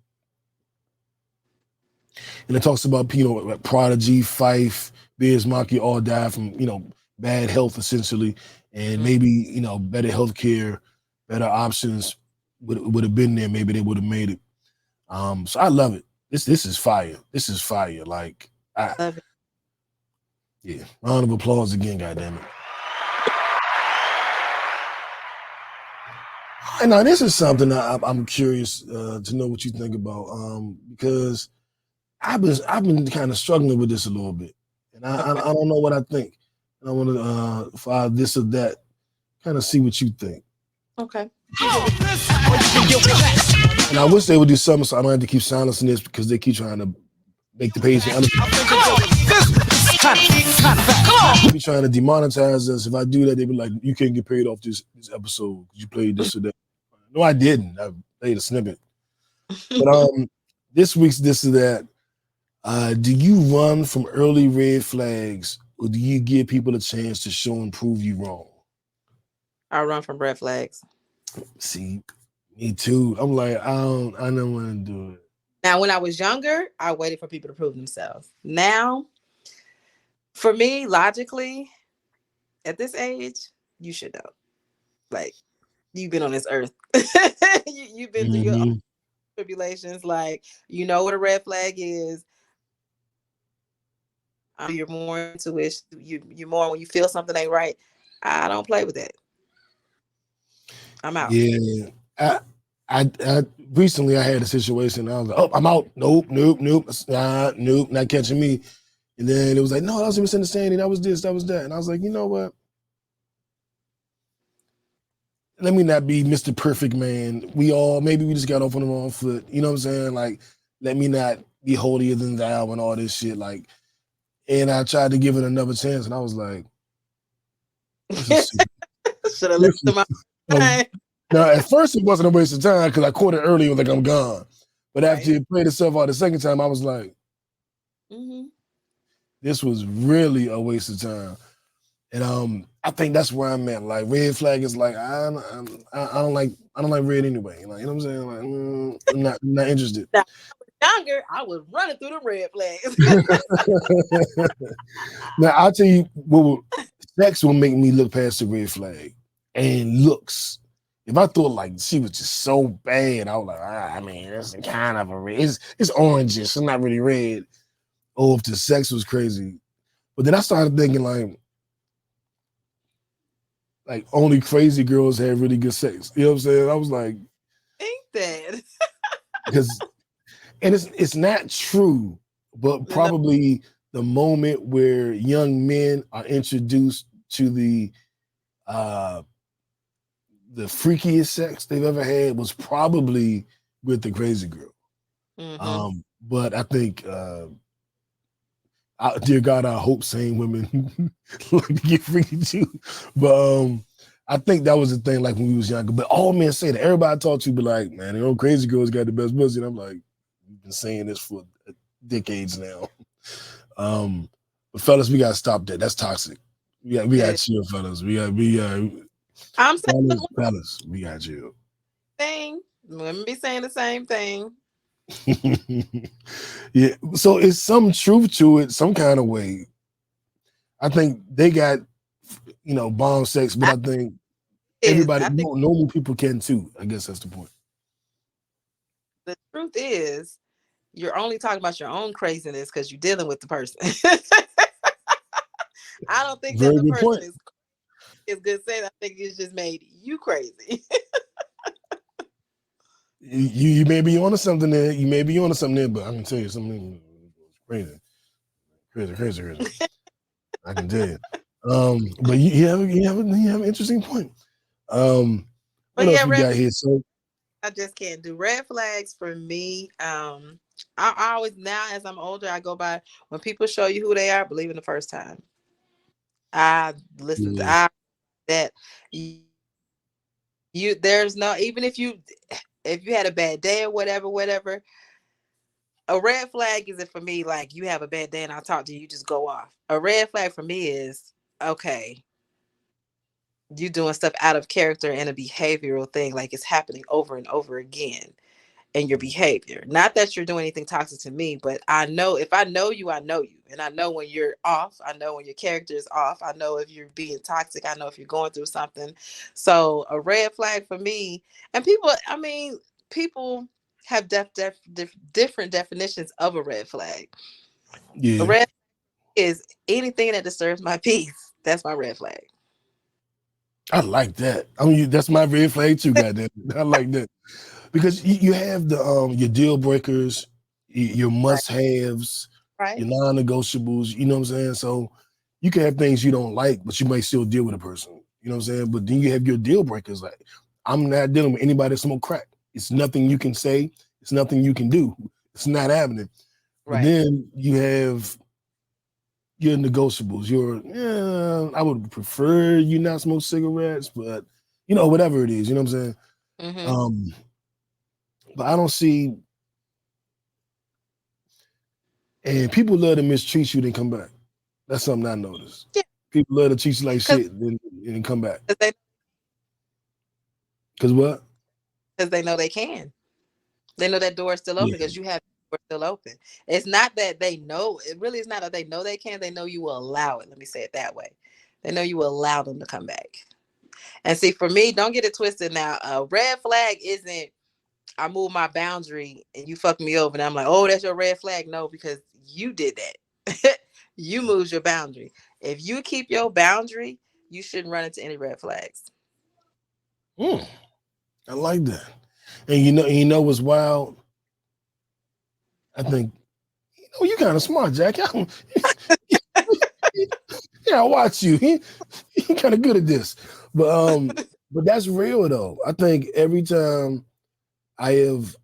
And it talks about, like Prodigy, Fife, Biz Markie all died from, bad health essentially. And maybe, better health care, better options would have been there. Maybe they would have made it. So I love it. This is fire. This is fire. Like, I love it. Yeah. Round of applause again, goddammit. And now this is something I'm curious to know what you think about, because I've been kind of struggling with this a little bit, and I don't know what I think. And I want to file this or that, kind of see what you think. Okay. And I wish they would do something so I don't have to keep silencing this because they keep trying to make the page understand. They be trying to demonetize us. If I do that, they be like, you can't get paid off this episode because you played this or that. No, I didn't. I played a snippet. But this week's this or that. Do you run from early red flags or do you give people a chance to show and prove you wrong? I run from red flags. See, me too. I'm like, I don't want to do it. Now, when I was younger, I waited for people to prove themselves. Now, for me, logically, at this age, you should know. Like, you've been on this earth. You've been through your own tribulations. Like, you know what a red flag is. You're more intuition. You're more when you feel something ain't right. I don't play with that. I'm out. Yeah. I recently I had a situation. I was like, oh, I'm out. Nope. Nope, not catching me. And then it was like, no, that was a misunderstanding. That was this, that was that. And I was like, you know what? Let me not be Mr. Perfect Man. Maybe we just got off on the wrong foot. You know what I'm saying? Like, let me not be holier than thou and all this shit. Like, and I tried to give it another chance, and I was like, should have listened to my mind. Now, at first, it wasn't a waste of time because I caught it early and was like, I'm gone. But after it played itself out the second time, I was like, this was really a waste of time. And I think that's where I'm at. Like, red flag is like, I don't like red anyway. Like, you know what I'm saying? Like, I'm not interested. Now, younger, I was running through the red flags. Now, I'll tell you sex will make me look past the red flag and looks. If I thought like she was just so bad, I was like, I mean, it's kind of a red. It's orangish. It's not really red. Oh, if the sex was crazy. But then I started thinking like only crazy girls have really good sex. You know what I'm saying? I was like, ain't that? And it's not true, but probably the moment where young men are introduced to the freakiest sex they've ever had was probably with the crazy girl. But I think, dear God, I hope same women like to get freaky too. But I think that was the thing, like when we was younger. But all men say that. Everybody I talk to be like, man, the old crazy girls got the best pussy. And I'm like, we've been saying this for decades now. But fellas, we gotta stop that. That's toxic. We got chill, fellas. I'm saying, fellas, we got you. Women be saying the same thing. Yeah, so it's some truth to it, some kind of way. I think they got, bomb sex, but I think normal people can too. I guess that's the point. The truth is, you're only talking about your own craziness because you're dealing with the person. I don't think that the person is good saying. I think it's just made you crazy. You may be onto something there. But I can tell you something crazy. I can tell you. But you have an interesting point. What else we got here? So I just can't do red flags for me. I always, now as I'm older, I go by when people show you who they are, believe in the first time. I listen to that. There's no, even if you had a bad day or whatever, a red flag isn't for me like you have a bad day and I'll talk to you, you just go off. A red flag for me is, okay, you doing stuff out of character and a behavioral thing, like it's happening over and over again in your behavior. Not that you're doing anything toxic to me, but I know if I know you, I know you. And I know when you're off. I know when your character is off. I know if you're being toxic. I know if you're going through something. So a red flag for me, and people have different definitions of a red flag. Yeah. A red is anything that disturbs my peace. That's my red flag. I like that. I mean, that's my red flag too, goddamn. I like that. Because you have the your deal breakers, your must-haves, your non-negotiables, you know what I'm saying? So you can have things you don't like, but you might still deal with a person. You know what I'm saying? But then you have your deal breakers, like, I'm not dealing with anybody that smoke crack. It's nothing you can say. It's nothing you can do. It's not happening. But Right. then you have your negotiables. I would prefer you not smoke cigarettes, but whatever it is, you know what I'm saying? Mm-hmm. But I don't see, and people love to mistreat you, then come back. That's something I noticed. Yeah. People love to treat you like Because shit, then come back. they, Cause what? they know they can. They know that door is still open Yeah. because you have the door still open. It's not that they know. It really is not that they know they can. They know you will allow it. Let me say it that way. They know you will allow them to come back. And see, for me, don't get it twisted now. A red flag isn't I move my boundary and you fuck me over and I'm like, oh, that's your red flag. No, because you did that. You moved your boundary. If you keep your boundary, you shouldn't run into any red flags. I like that. And you know what's wild? I think you kind of smart, Jack. I watch you. He kind of good at this. But that's real though. I think every time I have,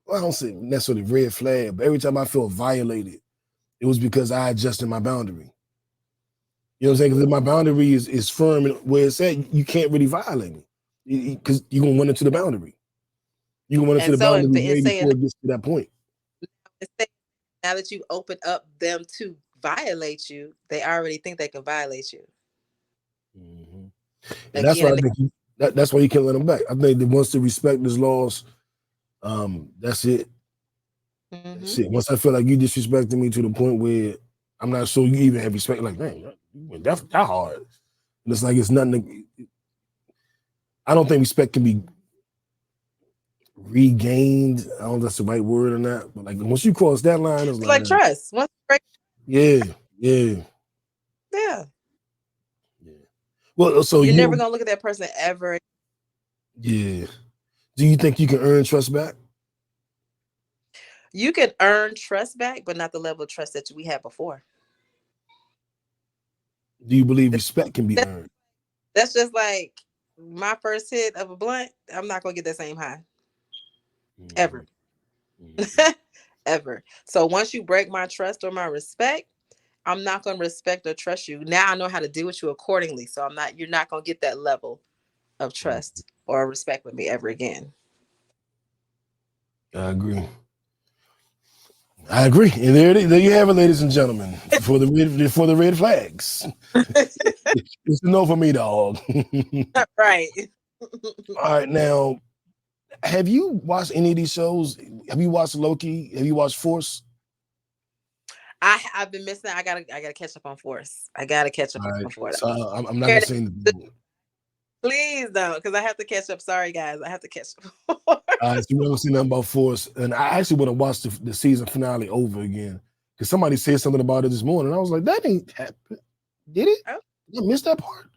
well, I don't say necessarily red flag, but every time I feel violated, it was because I adjusted my boundary. You know what I'm saying? Because if my boundary is firm and where it's at, you can't really violate me. Because you're gonna run into the boundary. You're gonna run into And the so boundary in way saying before it gets to that point. now that you open up them to violate you, they already think they can violate you. Mm-hmm. And Again, that's why I think that's why you can't let them back. I think that once the respect is lost, that's it. mm-hmm. That's it. Once I feel like you disrespecting me to the point where I'm not sure you even have respect, like, man, you went that hard. And it's like it's nothing. I don't think respect can be regained. I don't know if that's the right word or not. But like once you cross that line, it's like trust. Once you break, yeah. Well, so you're never gonna look at that person ever. Yeah. Do you think you can earn trust back? You can earn trust back, but not the level of trust that we had before. Do you believe respect can be earned? That's just like my first hit of a blunt. I'm not gonna get that same high. Ever. Ever. So once you break my trust or my respect, I'm not gonna respect or trust you. Now I know how to deal with you accordingly. So you're not gonna get that level of trust or respect with me ever again. I agree. And there you have it, ladies and gentlemen, for the red flags. It's a no for me, dog. Right. All right, now, have you watched any of these shows? Have you watched Loki? Have you watched Force? I've been missing. I gotta catch up on Force. I gotta catch up on Force. So I'm not gonna say anything. Please don't, because I have to catch up. Sorry, guys, I have to catch up. So we don't see nothing about Force, and I actually want to watch the season finale over again because somebody said something about it this morning. I was like, that ain't happened. Did it? Oh. I missed that part.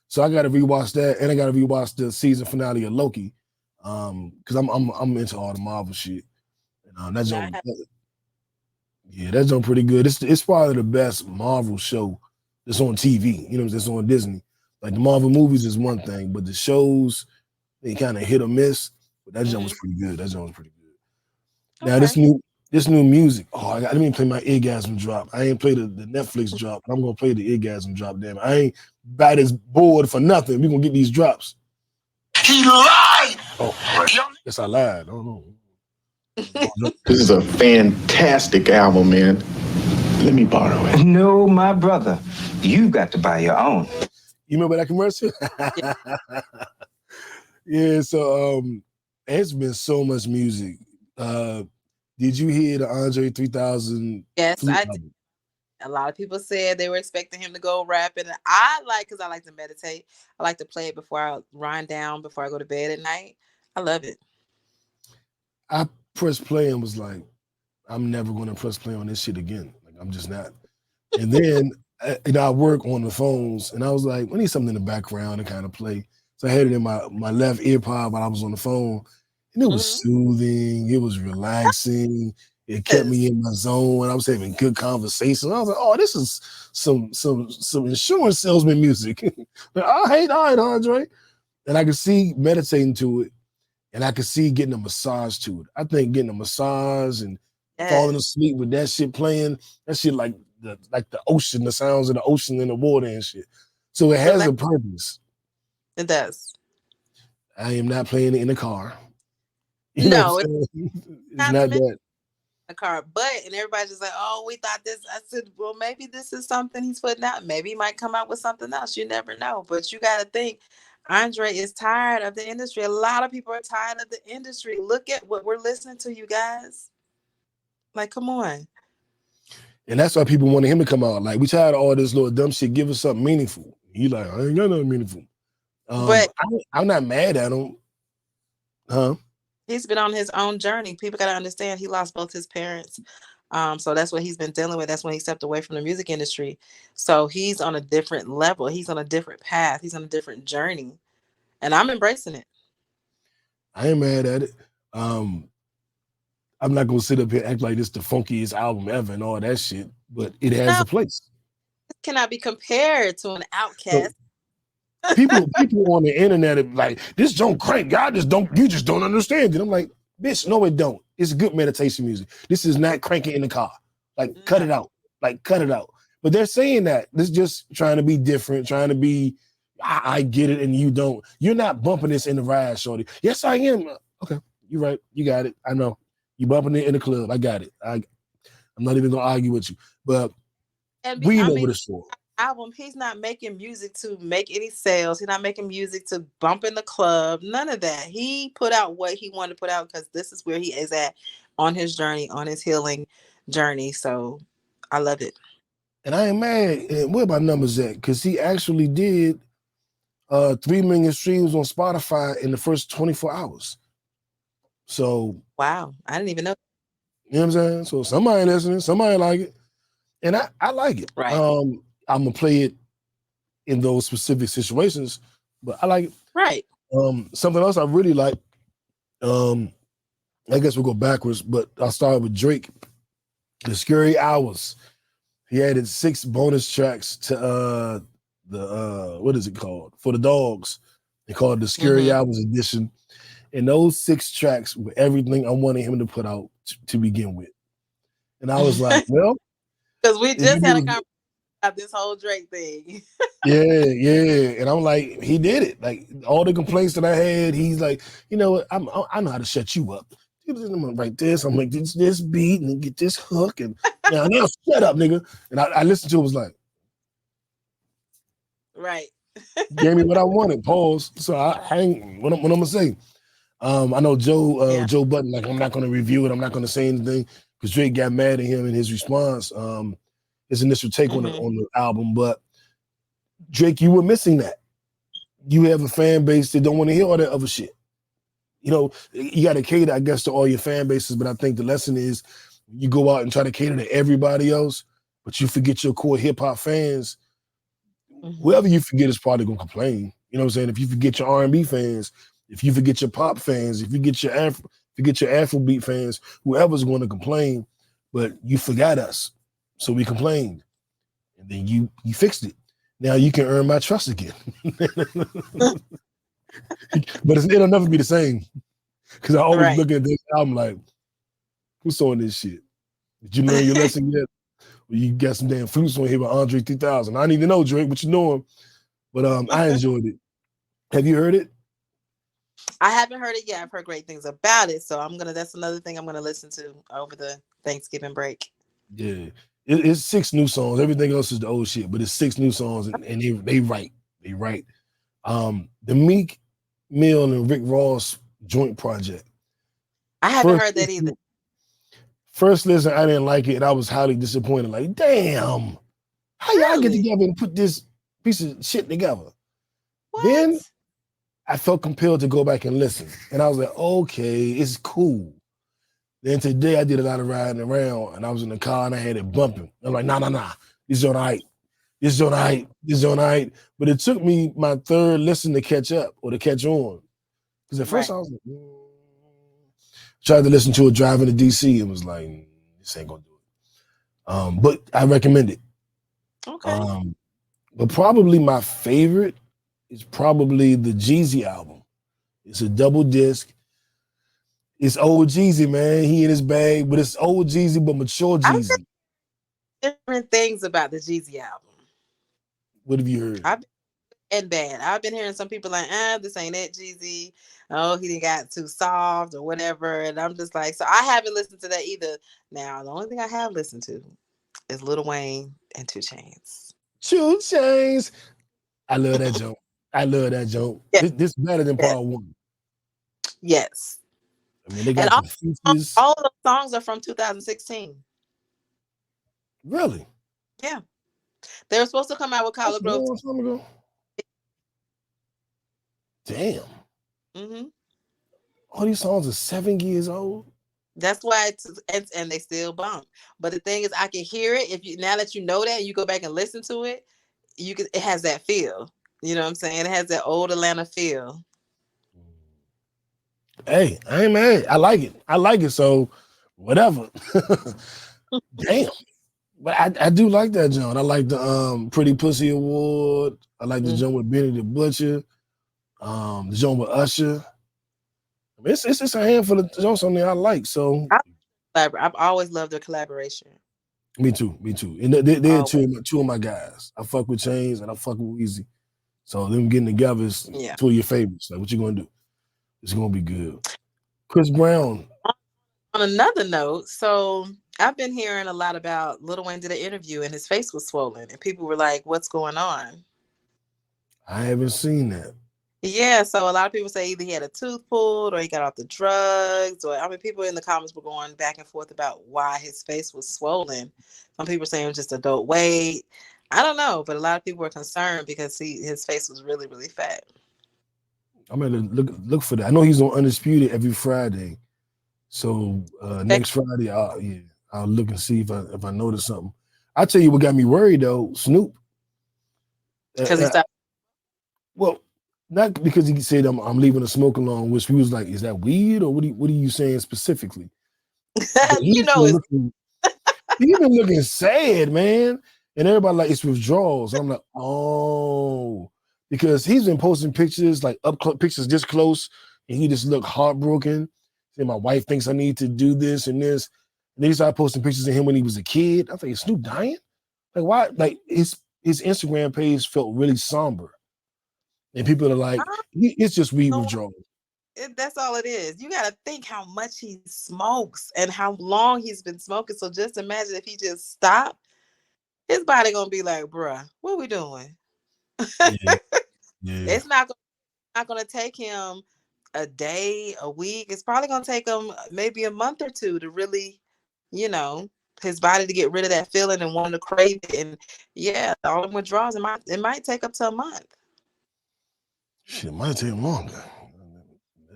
So I got to rewatch that, and I got to rewatch the season finale of Loki, because I'm into all the Marvel shit. And that joint pretty good. It's probably the best Marvel show that's on TV. You know, that's on Disney. Like the Marvel movies is one thing, but the shows they kind of hit or miss. But that joint was pretty good. Now this new music. Oh, let me play my orgasm drop. I ain't played the Netflix drop. I'm gonna play the orgasm drop. Damn, I ain't about this bored for nothing. We gonna get these drops. He lied. Oh, yes, I lied. I don't know. This is a fantastic album, man. Let me borrow it. No, my brother. You've got to buy your own. You remember that commercial? Yeah, so it's been so much music. Did you hear the Andre 3000? Yes, I did. A lot of people said they were expecting him to go rapping. Because I like to meditate. I like to play it before I wind down, before I go to bed at night. I love it. I pressed play and was like, I'm never going to press play on this shit again. Like, I'm just not. And then I work on the phones, and I was like, I need something in the background to kind of play. So I had it in my left ear pod while I was on the phone, and it was soothing. It was relaxing. It kept me in my zone. I was having good conversation. I was like, oh, this is some insurance salesman music. All right, Andre. And I could see meditating to it. and I could see getting a massage to it. I think getting a massage and falling Yes, asleep with that shit playing, that shit like the ocean, the sounds of the ocean and the water and shit. So it has a relax. purpose. It does. I am not playing it in the car. You know No, what it's I'm saying? It's not the not minute that. the car, but and everybody's just like, oh, we thought this. I said, well, maybe this is something he's putting out. Maybe he might come out with something else. You never know. But you got to think, Andre is tired of the industry. A lot of people are tired of the industry. Look at what we're listening to, you guys. Like, come on. And that's why people wanted him to come out. Like, we tired of all this little dumb shit. Give us something meaningful. He like, I ain't got nothing meaningful. But I'm not mad at him. Huh? he's been on his own journey. People got to understand he lost both his parents. So that's what he's been dealing with. That's when he stepped away from the music industry. So he's on a different level. He's on a different path. He's on a different journey. And I'm embracing it. I ain't mad at it. I'm not gonna sit up here and act like this the funkiest album ever and all that shit, but it has No, a place. it cannot be compared to an So Outcast. people on the internet are like, this don't crank. You just don't understand it. I'm like, bitch, no, it don't. It's good meditation music. This is not cranking in the car. Like, cut it out. Like, cut it out. But they're saying that. This is just trying to be different, trying to be, I get it and you don't. You're not bumping this in the ride, shorty. Yes, I am. Okay, you're right. You got it. I know. You bumping it in the club. I got it. I'm not even gonna argue with you. But we know what it's for. Album, he's not making music to make any sales. He's not making music to bump in the club. None of that. He put out what he wanted to put out because this is where he is at on his journey, on his healing journey. So I love it. And I ain't mad. And where my numbers at? Because he actually did 3 million streams on Spotify in the first 24 hours. So wow, I didn't even know. You know what I'm saying? So somebody listening, somebody like it. And I like it. Right. I'm gonna play it in those specific situations, but I like it. Right. Something else I really like, I guess we'll go backwards, but I'll start with Drake. The Scary Hours. He added 6 bonus tracks to the what is it called? For the Dogs. They call it the Scary Hours edition. And those 6 tracks were everything I wanted him to put out to begin with. And I was like, well, because we just had a conversation about this whole Drake thing. yeah. And I'm like, he did it. Like all the complaints that I had, he's like, you know what? I know how to shut you up. I'm gonna write this. I'm like, this beat and get this hook and now shut up, nigga. And I listened to it, was like, right. Gave me what I wanted. Pause. So I hang. What I'm gonna say. I know Joe Budden. Like I'm not gonna review it. I'm not gonna say anything because Drake got mad at him in his response. His initial take on the album, but Drake, you were missing that. You have a fan base that don't want to hear all that other shit. You know, you got to cater, I guess, to all your fan bases, but I think the lesson is you go out and try to cater to everybody else, but you forget your core hip hop fans. Whoever you forget is probably gonna complain. You know what I'm saying? If you forget your R&B fans, if you forget your pop fans, if you get your Afrobeat fans, whoever's going to complain, but you forgot us, so we complained, and then you fixed it. Now you can earn my trust again. But it'll never be the same because I always look at this album like, who's on this shit? Did you learn your lesson yet? Well, you got some damn flutes on here by Andre 3000. I need to know, Drake, what you doing? But I enjoyed it. Have you heard it? I haven't heard it yet. I've heard great things about it, so that's another thing I'm gonna listen to over the Thanksgiving break. Yeah, it's 6 new songs. Everything else is the old shit, but it's 6 new songs, and they write. The Meek Mill and Rick Ross joint project. I haven't heard that either. First listen, I didn't like it, and I was highly disappointed. Like, damn, how y'all get together and put this piece of shit together? What? Then I felt compelled to go back and listen, and I was like, okay, it's cool. Then today I did a lot of riding around, and I was in the car and I had it bumping. I'm like, nah, this is all right. This is all right. But it took me my 3rd listen to catch up or to catch on. Because at first I was like, tried to listen to it driving to DC and was like, this ain't gonna do it. But I recommend it. Okay. But probably my favorite is probably the Jeezy album. It's a double disc. It's old Jeezy, man. He in his bag, but it's old Jeezy, but mature I've Jeezy. heard different things about the Jeezy album. What have you heard? And bad. I've been hearing some people like, this ain't it, Jeezy. Oh, he didn't got too soft or whatever. And I'm just like, so I haven't listened to that either. Now, the only thing I have listened to is Lil Wayne and 2 Chainz. 2 Chainz. I love that joke. I love that joke. Yeah. This better than part 1. Yes. I mean, they And got the features. all those songs are from 2016. Really? Yeah. They were supposed to come out with That's Collard a Grove. long time ago. Damn. Mm-hmm. All these songs are 7 years old. That's why and they still bump. But the thing is, I can hear it. If you now that you know that, you go back and listen to it, it has that feel. You know what I'm saying? It has that old Atlanta feel. Hey, I ain't mad. I like it. So whatever. Damn. But I do like that joint. I like the Pretty Pussy Award. I like the joint with Benny the Butcher. The joint with Usher. I mean, it's a handful of joints on there I like. So I've always loved their collaboration. Me too. And they're two of my guys. I fuck with Chainz and I fuck with Weezy. So them getting together is two of your favorites. Like, what you gonna do? It's gonna be good. Chris Brown. On another note, so I've been hearing a lot about Lil Wayne did an interview and his face was swollen and people were like, what's going on? I haven't seen that. Yeah, so a lot of people say either he had a tooth pulled or he got off the drugs, or people in the comments were going back and forth about why his face was swollen. Some people saying it was just adult weight. I don't know, but a lot of people were concerned because his face was really, really fat. I'm gonna look for that. I know he's on Undisputed every Friday. So next Friday, I'll look and see if I notice something. I'll tell you what got me worried though, Snoop. Because he stopped. Well, not because he said I'm leaving the smoke alone, which we was like, is that weed or what are you saying specifically? You know, he's been looking sad, man. And everybody like it's withdrawals. And I'm like, oh, because he's been posting pictures like pictures this close, and he just looked heartbroken. Saying my wife thinks I need to do this and this. And then he started posting pictures of him when he was a kid. I think, is Snoop dying? Like, why? Like his Instagram page felt really somber. And people are like, it's just weed withdrawal. That's all it is. You got to think how much he smokes and how long he's been smoking. So just imagine if he just stopped, his body going to be like, bruh, what are we doing? Yeah. It's not going to take him a day, a week. It's probably going to take him maybe a month or two to really, his body to get rid of that feeling and wanting to crave it. And all the withdrawals, it might take up to a month. Shit, it might take longer.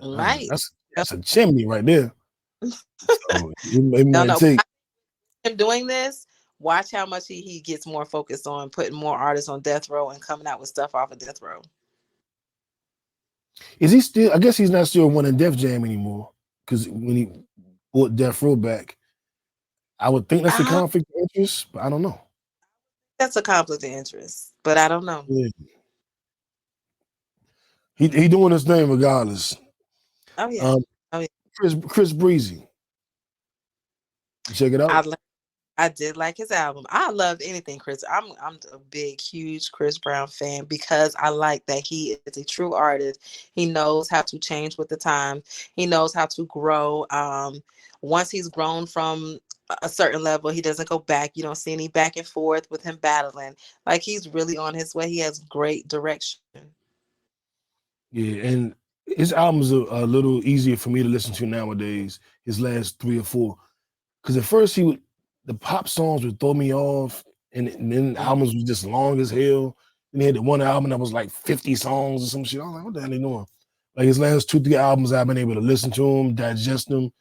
Right. That's a chimney right there. So it might take. Him doing this, watch how much he gets more focused on putting more artists on death row and coming out with stuff off of death row. Is he still? I guess he's not still running Def Jam anymore because when he brought Death Row back, I would think that's a conflict of interest, but I don't know. That's a conflict of interest, but I don't know. Yeah. He doing his thing regardless. Oh yeah. Chris Breezy. You check it out. I did like his album. I loved anything Chris. I'm a big, huge Chris Brown fan because I like that he is a true artist. He knows how to change with the time. He knows how to grow. Once he's grown from a certain level, he doesn't go back. You don't see any back and forth with him battling. Like he's really on his way. He has great direction. Yeah, and his albums are a little easier for me to listen to nowadays. His last 3 or 4, because at first the pop songs would throw me off, and then the albums was just long as hell. And he had the one album that was like 50 songs or some shit. I was like, what the hell are they doing? Like his last 2, 3 albums, I've been able to listen to him, digest them,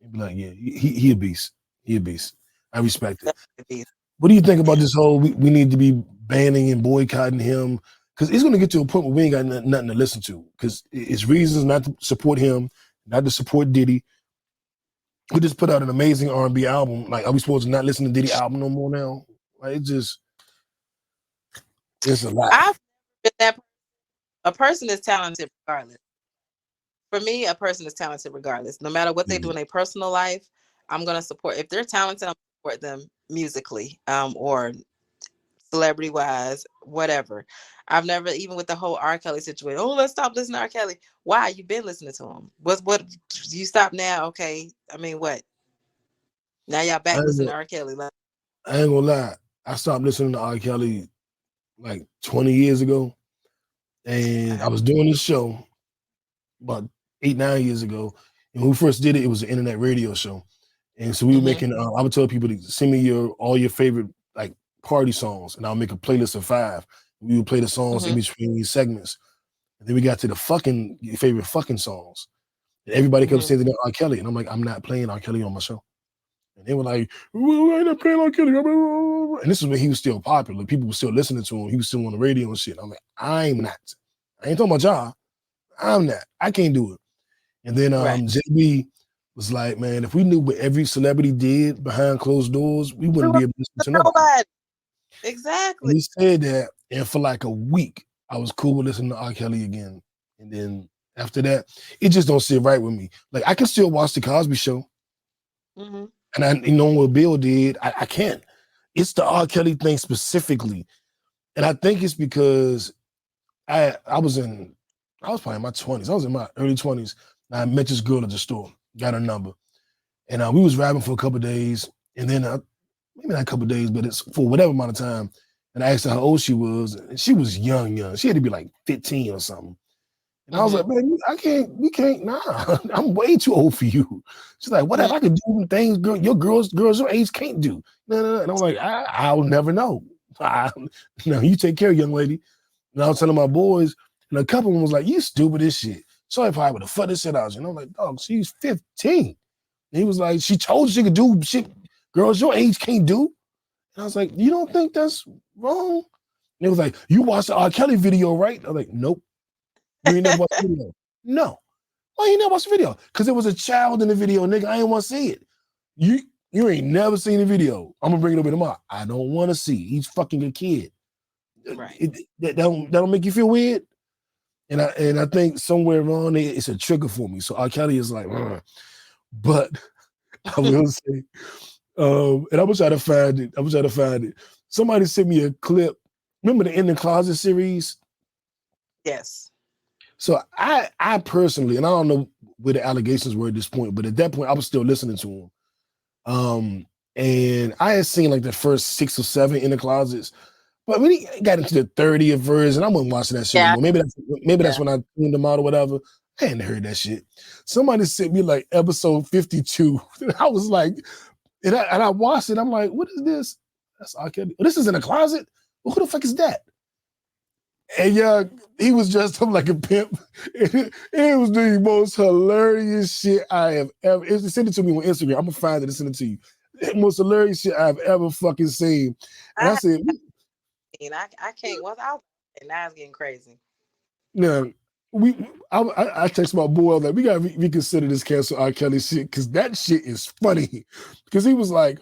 and be like, yeah, he a beast. He a beast. I respect it. What do you think about this whole we need to be banning and boycotting him? Because it's going to get to a point where we ain't got nothing to listen to. Because it's reasons not to support him, not to support Diddy. We just put out an amazing R&B album. Like, are we supposed to not listen to Diddy album no more now? Like, it's a lot. A person is talented regardless. For me, a person is talented regardless. No matter what they do in their personal life, I'm gonna support. If they're talented, I'm gonna support them musically, or celebrity wise, whatever. I've never, even with the whole R. Kelly situation. Oh, let's stop listening to R. Kelly. Why? You've been listening to him. What? You stop now? Okay. I mean, what? Now y'all back listening to R. Kelly? Like, I ain't gonna lie. I stopped listening to R. Kelly like 20 years ago, and I was doing this show about 8-9 years ago. And when we first did it, it was an internet radio show, and so we were making. I would tell people to send me all your favorite like party songs, and I'll make a playlist of 5. We would play the songs in between these segments, and then we got to the your favorite fucking songs, and everybody kept saying that R. Kelly, and I'm like, I'm not playing R. Kelly on my show. And they were like, well, I not playing R. Kelly. And this is when he was still popular. People were still listening to him. He was still on the radio and shit. I'm like, I'm not. I ain't talking about y'all. I'm not. I can't do it. And then JB was like, man, if we knew what every celebrity did behind closed doors, we wouldn't be able to listen to nobody. Exactly. And he said that, and for like a week, I was cool with listening to R. Kelly again. And then after that, it just don't sit right with me. Like, I can still watch The Cosby Show. And I, what Bill did, I can't. It's the R. Kelly thing specifically. And I think it's because I was probably in my 20s. I was in my early 20s. And I met this girl at the store, got her number. And we was rapping for a couple of days. And then, maybe not a couple of days, but it's for whatever amount of time. And I asked her how old she was. And she was young. She had to be like 15 or something. And I was like, man, we can't, nah, I'm way too old for you. She's like, whatever, I can do things girls your age can't do. No. And I'm like, I'll never know. No, you take care, young lady. And I was telling my boys, and a couple of them was like, you stupid as shit. So I probably would have fucked this shit out. And I'm like, dog, she's 15. And he was like, she told you she could do shit girls your age can't do. And I was like, you don't think that's wrong? And they was like, you watched the R. Kelly video, right? I was like, nope. You ain't never watched the video. No. Why you never watched the video? Because there was a child in the video, nigga. I ain't want to see it. You ain't never seen the video. I'm gonna bring it over tomorrow. I don't want to see. He's fucking a kid. Right. That don't make you feel weird. And I think somewhere around there, it's a trigger for me. So R. Kelly is like, but I will say, and I'm gonna try to find it. Somebody sent me a clip. Remember the In the Closet series? Yes. So I personally, and I don't know where the allegations were at this point, but at that point I was still listening to him. And I had seen like the first 6 or 7 In the Closets, but when he got into the 30th version, I wasn't watching that shit anymore. Maybe that's when I tuned them out or whatever. I hadn't heard that shit. Somebody sent me like episode 52. And I was like, and I watched it. I'm like, what is this? That's R. Kelly. This is In the Closet? Well, who the fuck is that? And yeah, he was dressed up like a pimp. It was the most hilarious shit I have ever. Send it to me on Instagram. I'm gonna find it and send it to you. The most hilarious shit I've ever fucking seen. And I said, I can't. Once I was, and now it's getting crazy. Now, I text my boy like, we gotta reconsider this cancel R. Kelly shit because that shit is funny. Because he was like,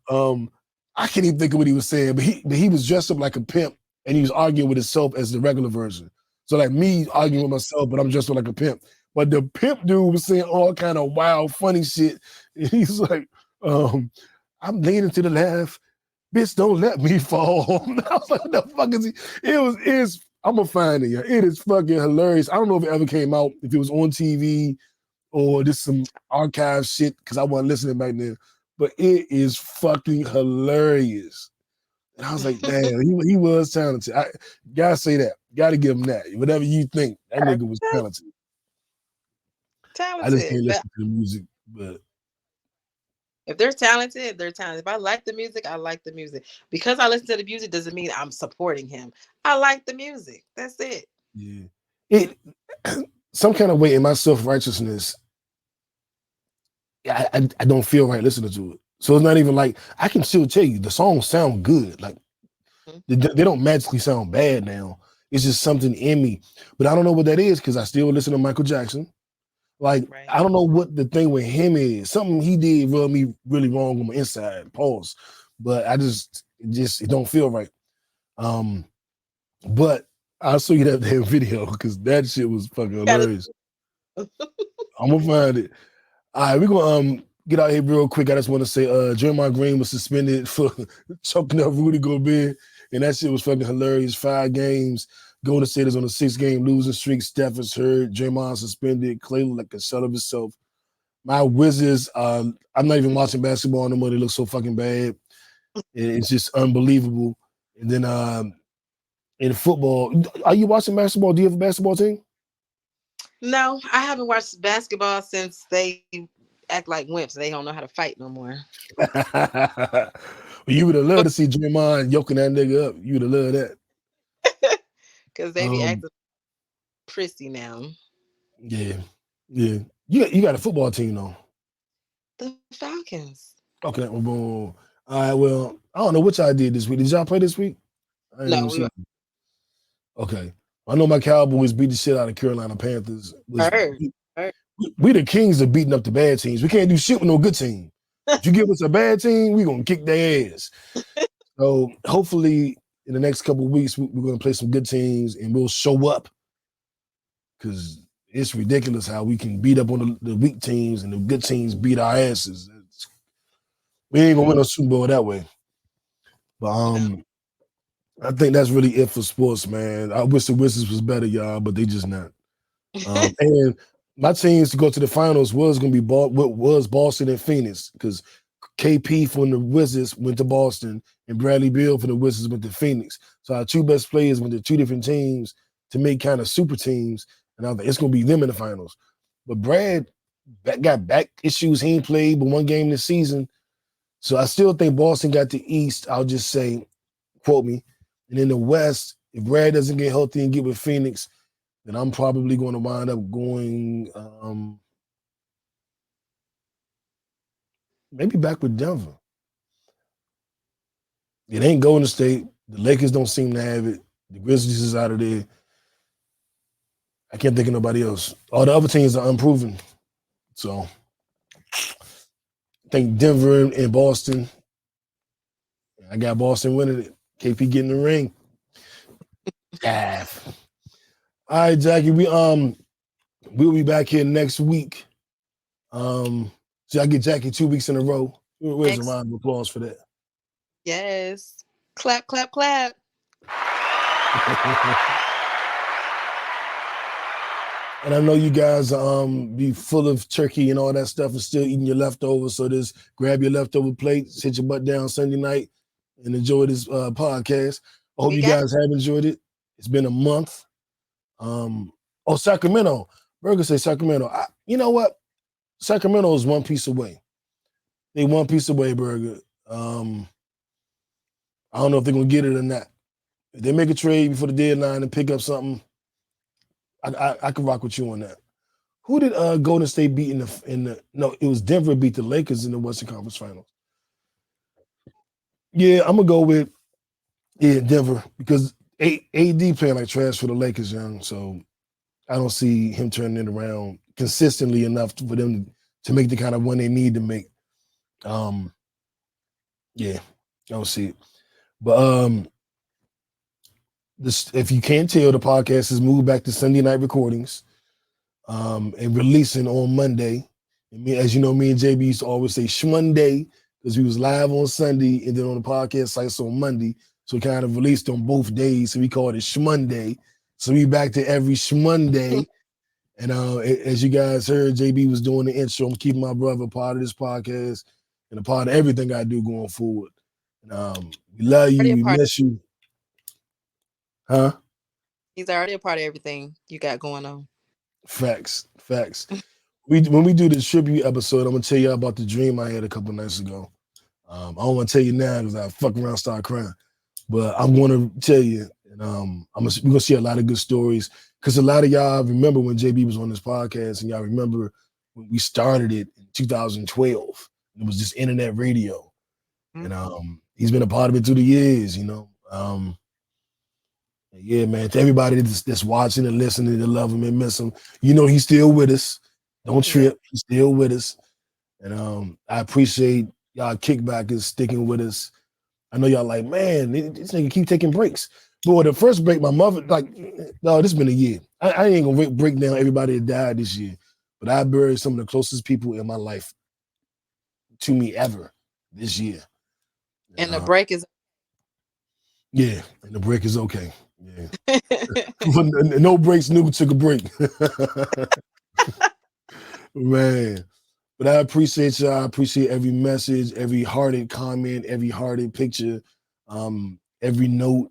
I can't even think of what he was saying, but he was dressed up like a pimp. And he was arguing with himself as the regular version. So like me arguing with myself, but I'm just like a pimp. But the pimp dude was saying all kind of wild, funny shit. And he's like, I'm leaning to the left. Bitch, don't let me fall. And I was like, what the fuck is he? I'm gonna find it, yeah. It is fucking hilarious. I don't know if it ever came out, if it was on TV or just some archive shit, because I wasn't listening back then. But it is fucking hilarious. And I was like, damn, he was talented. Gotta say that. Gotta give him that. Whatever you think, that nigga was talented. I just can't listen to the music, but if they're talented, they're talented. If I like the music, I like the music. Because I listen to the music doesn't mean I'm supporting him. I like the music. That's it. Yeah. Some kind of way in my self-righteousness, I don't feel right listening to it. So it's not even like, I can still tell you the songs sound good. Like they don't magically sound bad now. It's just something in me. But I don't know what that is because I still listen to Michael Jackson. Like, I don't know what the thing with him is. Something he did rubbed me really wrong on my inside. Pause. But it don't feel right. But I'll show you that damn video because that shit was fucking hilarious. I'm gonna find it. All right, we're gonna get out here real quick. I just want to say Draymond Green was suspended for choking up Rudy Gobert, and that shit was fucking hilarious. 5 games. Golden State is on a 6-game losing streak. Steph is hurt. Draymond suspended. Clay looked like a shell of himself. My Wizards, I'm not even watching basketball anymore. They look so fucking bad. It's just unbelievable. And then in football, are you watching basketball? Do you have a basketball team? No, I haven't watched basketball since they act like wimps. They don't know how to fight no more. Well, you would have loved to see Draymond yoking that nigga up. You would have loved that. Because they be acting prissy now. Yeah. You got a football team though. The Falcons. Okay. Well, all right. Well, I don't know what y'all did this week. Did y'all play this week? No. Okay. I know my Cowboys beat the shit out of Carolina Panthers. Heard. We the kings of beating up the bad teams. We can't do shit with no good team. If you give us a bad team, we're gonna kick their ass. So hopefully in the next couple of weeks, we're gonna play some good teams and we'll show up. Because it's ridiculous how we can beat up on the weak teams and the good teams beat our asses. We ain't gonna win a Super Bowl that way. But I think that's really it for sports, man. I wish the Wizards was better, y'all, but they just not. And my teams to go to the finals was gonna be Boston and Phoenix, because KP from the Wizards went to Boston and Bradley Beal from the Wizards went to Phoenix. So our 2 best players went to 2 different teams to make kind of super teams, and I was like, it's gonna be them in the finals. But Brad got back issues. He ain't played but 1 game this season. So I still think Boston got the East. I'll just say, quote me. And in the West, if Brad doesn't get healthy and get with Phoenix, then I'm probably going to wind up going maybe back with Denver. It ain't Golden State. The Lakers don't seem to have it. The Grizzlies is out of there. I can't think of nobody else. All the other teams are unproven. So I think Denver and Boston. I got Boston winning it. KP getting the ring. Yeah. All right, Jackie. We'll be back here next week. So I get Jackie 2 weeks in a row. Where's a round of applause for that? Yes. Clap, clap, clap. And I know you guys be full of turkey and all that stuff and still eating your leftovers. So just grab your leftover plate, sit your butt down Sunday night, and enjoy this podcast. I hope you guys have enjoyed it. It's been a month. Sacramento. Burger say Sacramento. You know what? Sacramento is 1 piece away. They 1 piece away, Burger. I don't know if they're going to get it or not. If they make a trade before the deadline and pick up something, I can rock with you on that. Who did Golden State beat no, it was Denver beat the Lakers in the Western Conference Finals. Yeah, I'm going to go with Denver, because AD playing like trash for the Lakers, young. So I don't see him turning it around consistently enough for them to make the kind of one they need to make. Yeah, I don't see it. But if you can't tell, the podcast has moved back to Sunday night recordings and releasing on Monday. And as you know, me and JB used to always say Shmonday, because we was live on Sunday and then on the podcast sites on Monday. So we kind of released on both days. So we called it Shmonday. So we back to every Shmonday. And as you guys heard, JB was doing the intro. I'm keeping my brother part of this podcast and a part of everything I do going forward. And, we love you. We miss you. Huh? He's already a part of everything you got going on. Facts. When we do the tribute episode, I'm gonna tell you about the dream I had a couple nights ago. I don't want to tell you now because I fuck around, start crying. But I'm going to tell you, and we're gonna see a lot of good stories, because a lot of y'all remember when JB was on this podcast, and y'all remember when we started it in 2012. It was just internet radio, and he's been a part of it through the years, you know. Yeah, man. To everybody that's watching and listening, to love him and miss him, you know he's still with us. Don't trip. He's still with us. And I appreciate y'all kickbackers sticking with us. I know y'all like, man, this nigga keep taking breaks. Boy, the first break, my mother, like, no, this has been a year. I ain't gonna break down everybody that died this year. but I buried some of the closest people in my life to me ever this year. And the break is yeah, and the break is okay. Yeah. No breaks, Nuke took a break. Man. But I appreciate y'all. I appreciate every message, every hearted comment, every hearted picture, every note,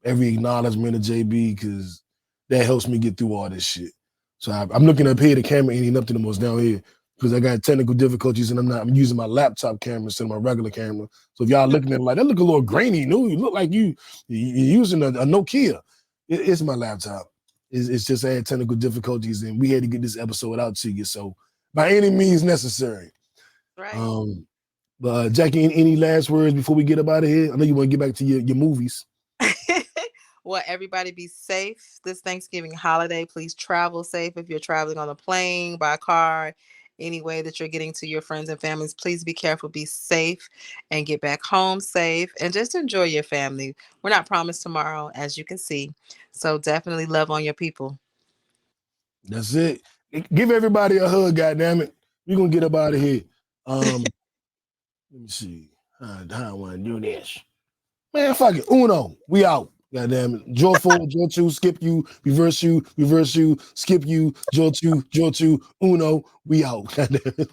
every acknowledgement of JB, because that helps me get through all this shit. So I'm looking up here, the camera ain't up to the most down here because I got technical difficulties and I'm using my laptop camera instead of my regular camera. So if y'all looking at it like, that look a little grainy, you look like you're using a Nokia. It's my laptop. It's just I had technical difficulties and we had to get this episode out to you. So by any means necessary. right. But Jackie, any last words before we get up out of here? I know you want to get back to your movies. Well, everybody be safe this Thanksgiving holiday. Please travel safe if you're traveling on a plane, by car, any way that you're getting to your friends and families. Please be careful, be safe, and get back home safe. And just enjoy your family. We're not promised tomorrow, as you can see. So definitely love on your people. That's it. Give everybody a hug, goddammit. We're going to get up out of here. Let me see. How I want to do this. Man, fuck it. Uno. We out. Goddamn it. Draw 4, draw 2, skip you, reverse you, skip you, draw 2, Uno. We out. Goddamn it.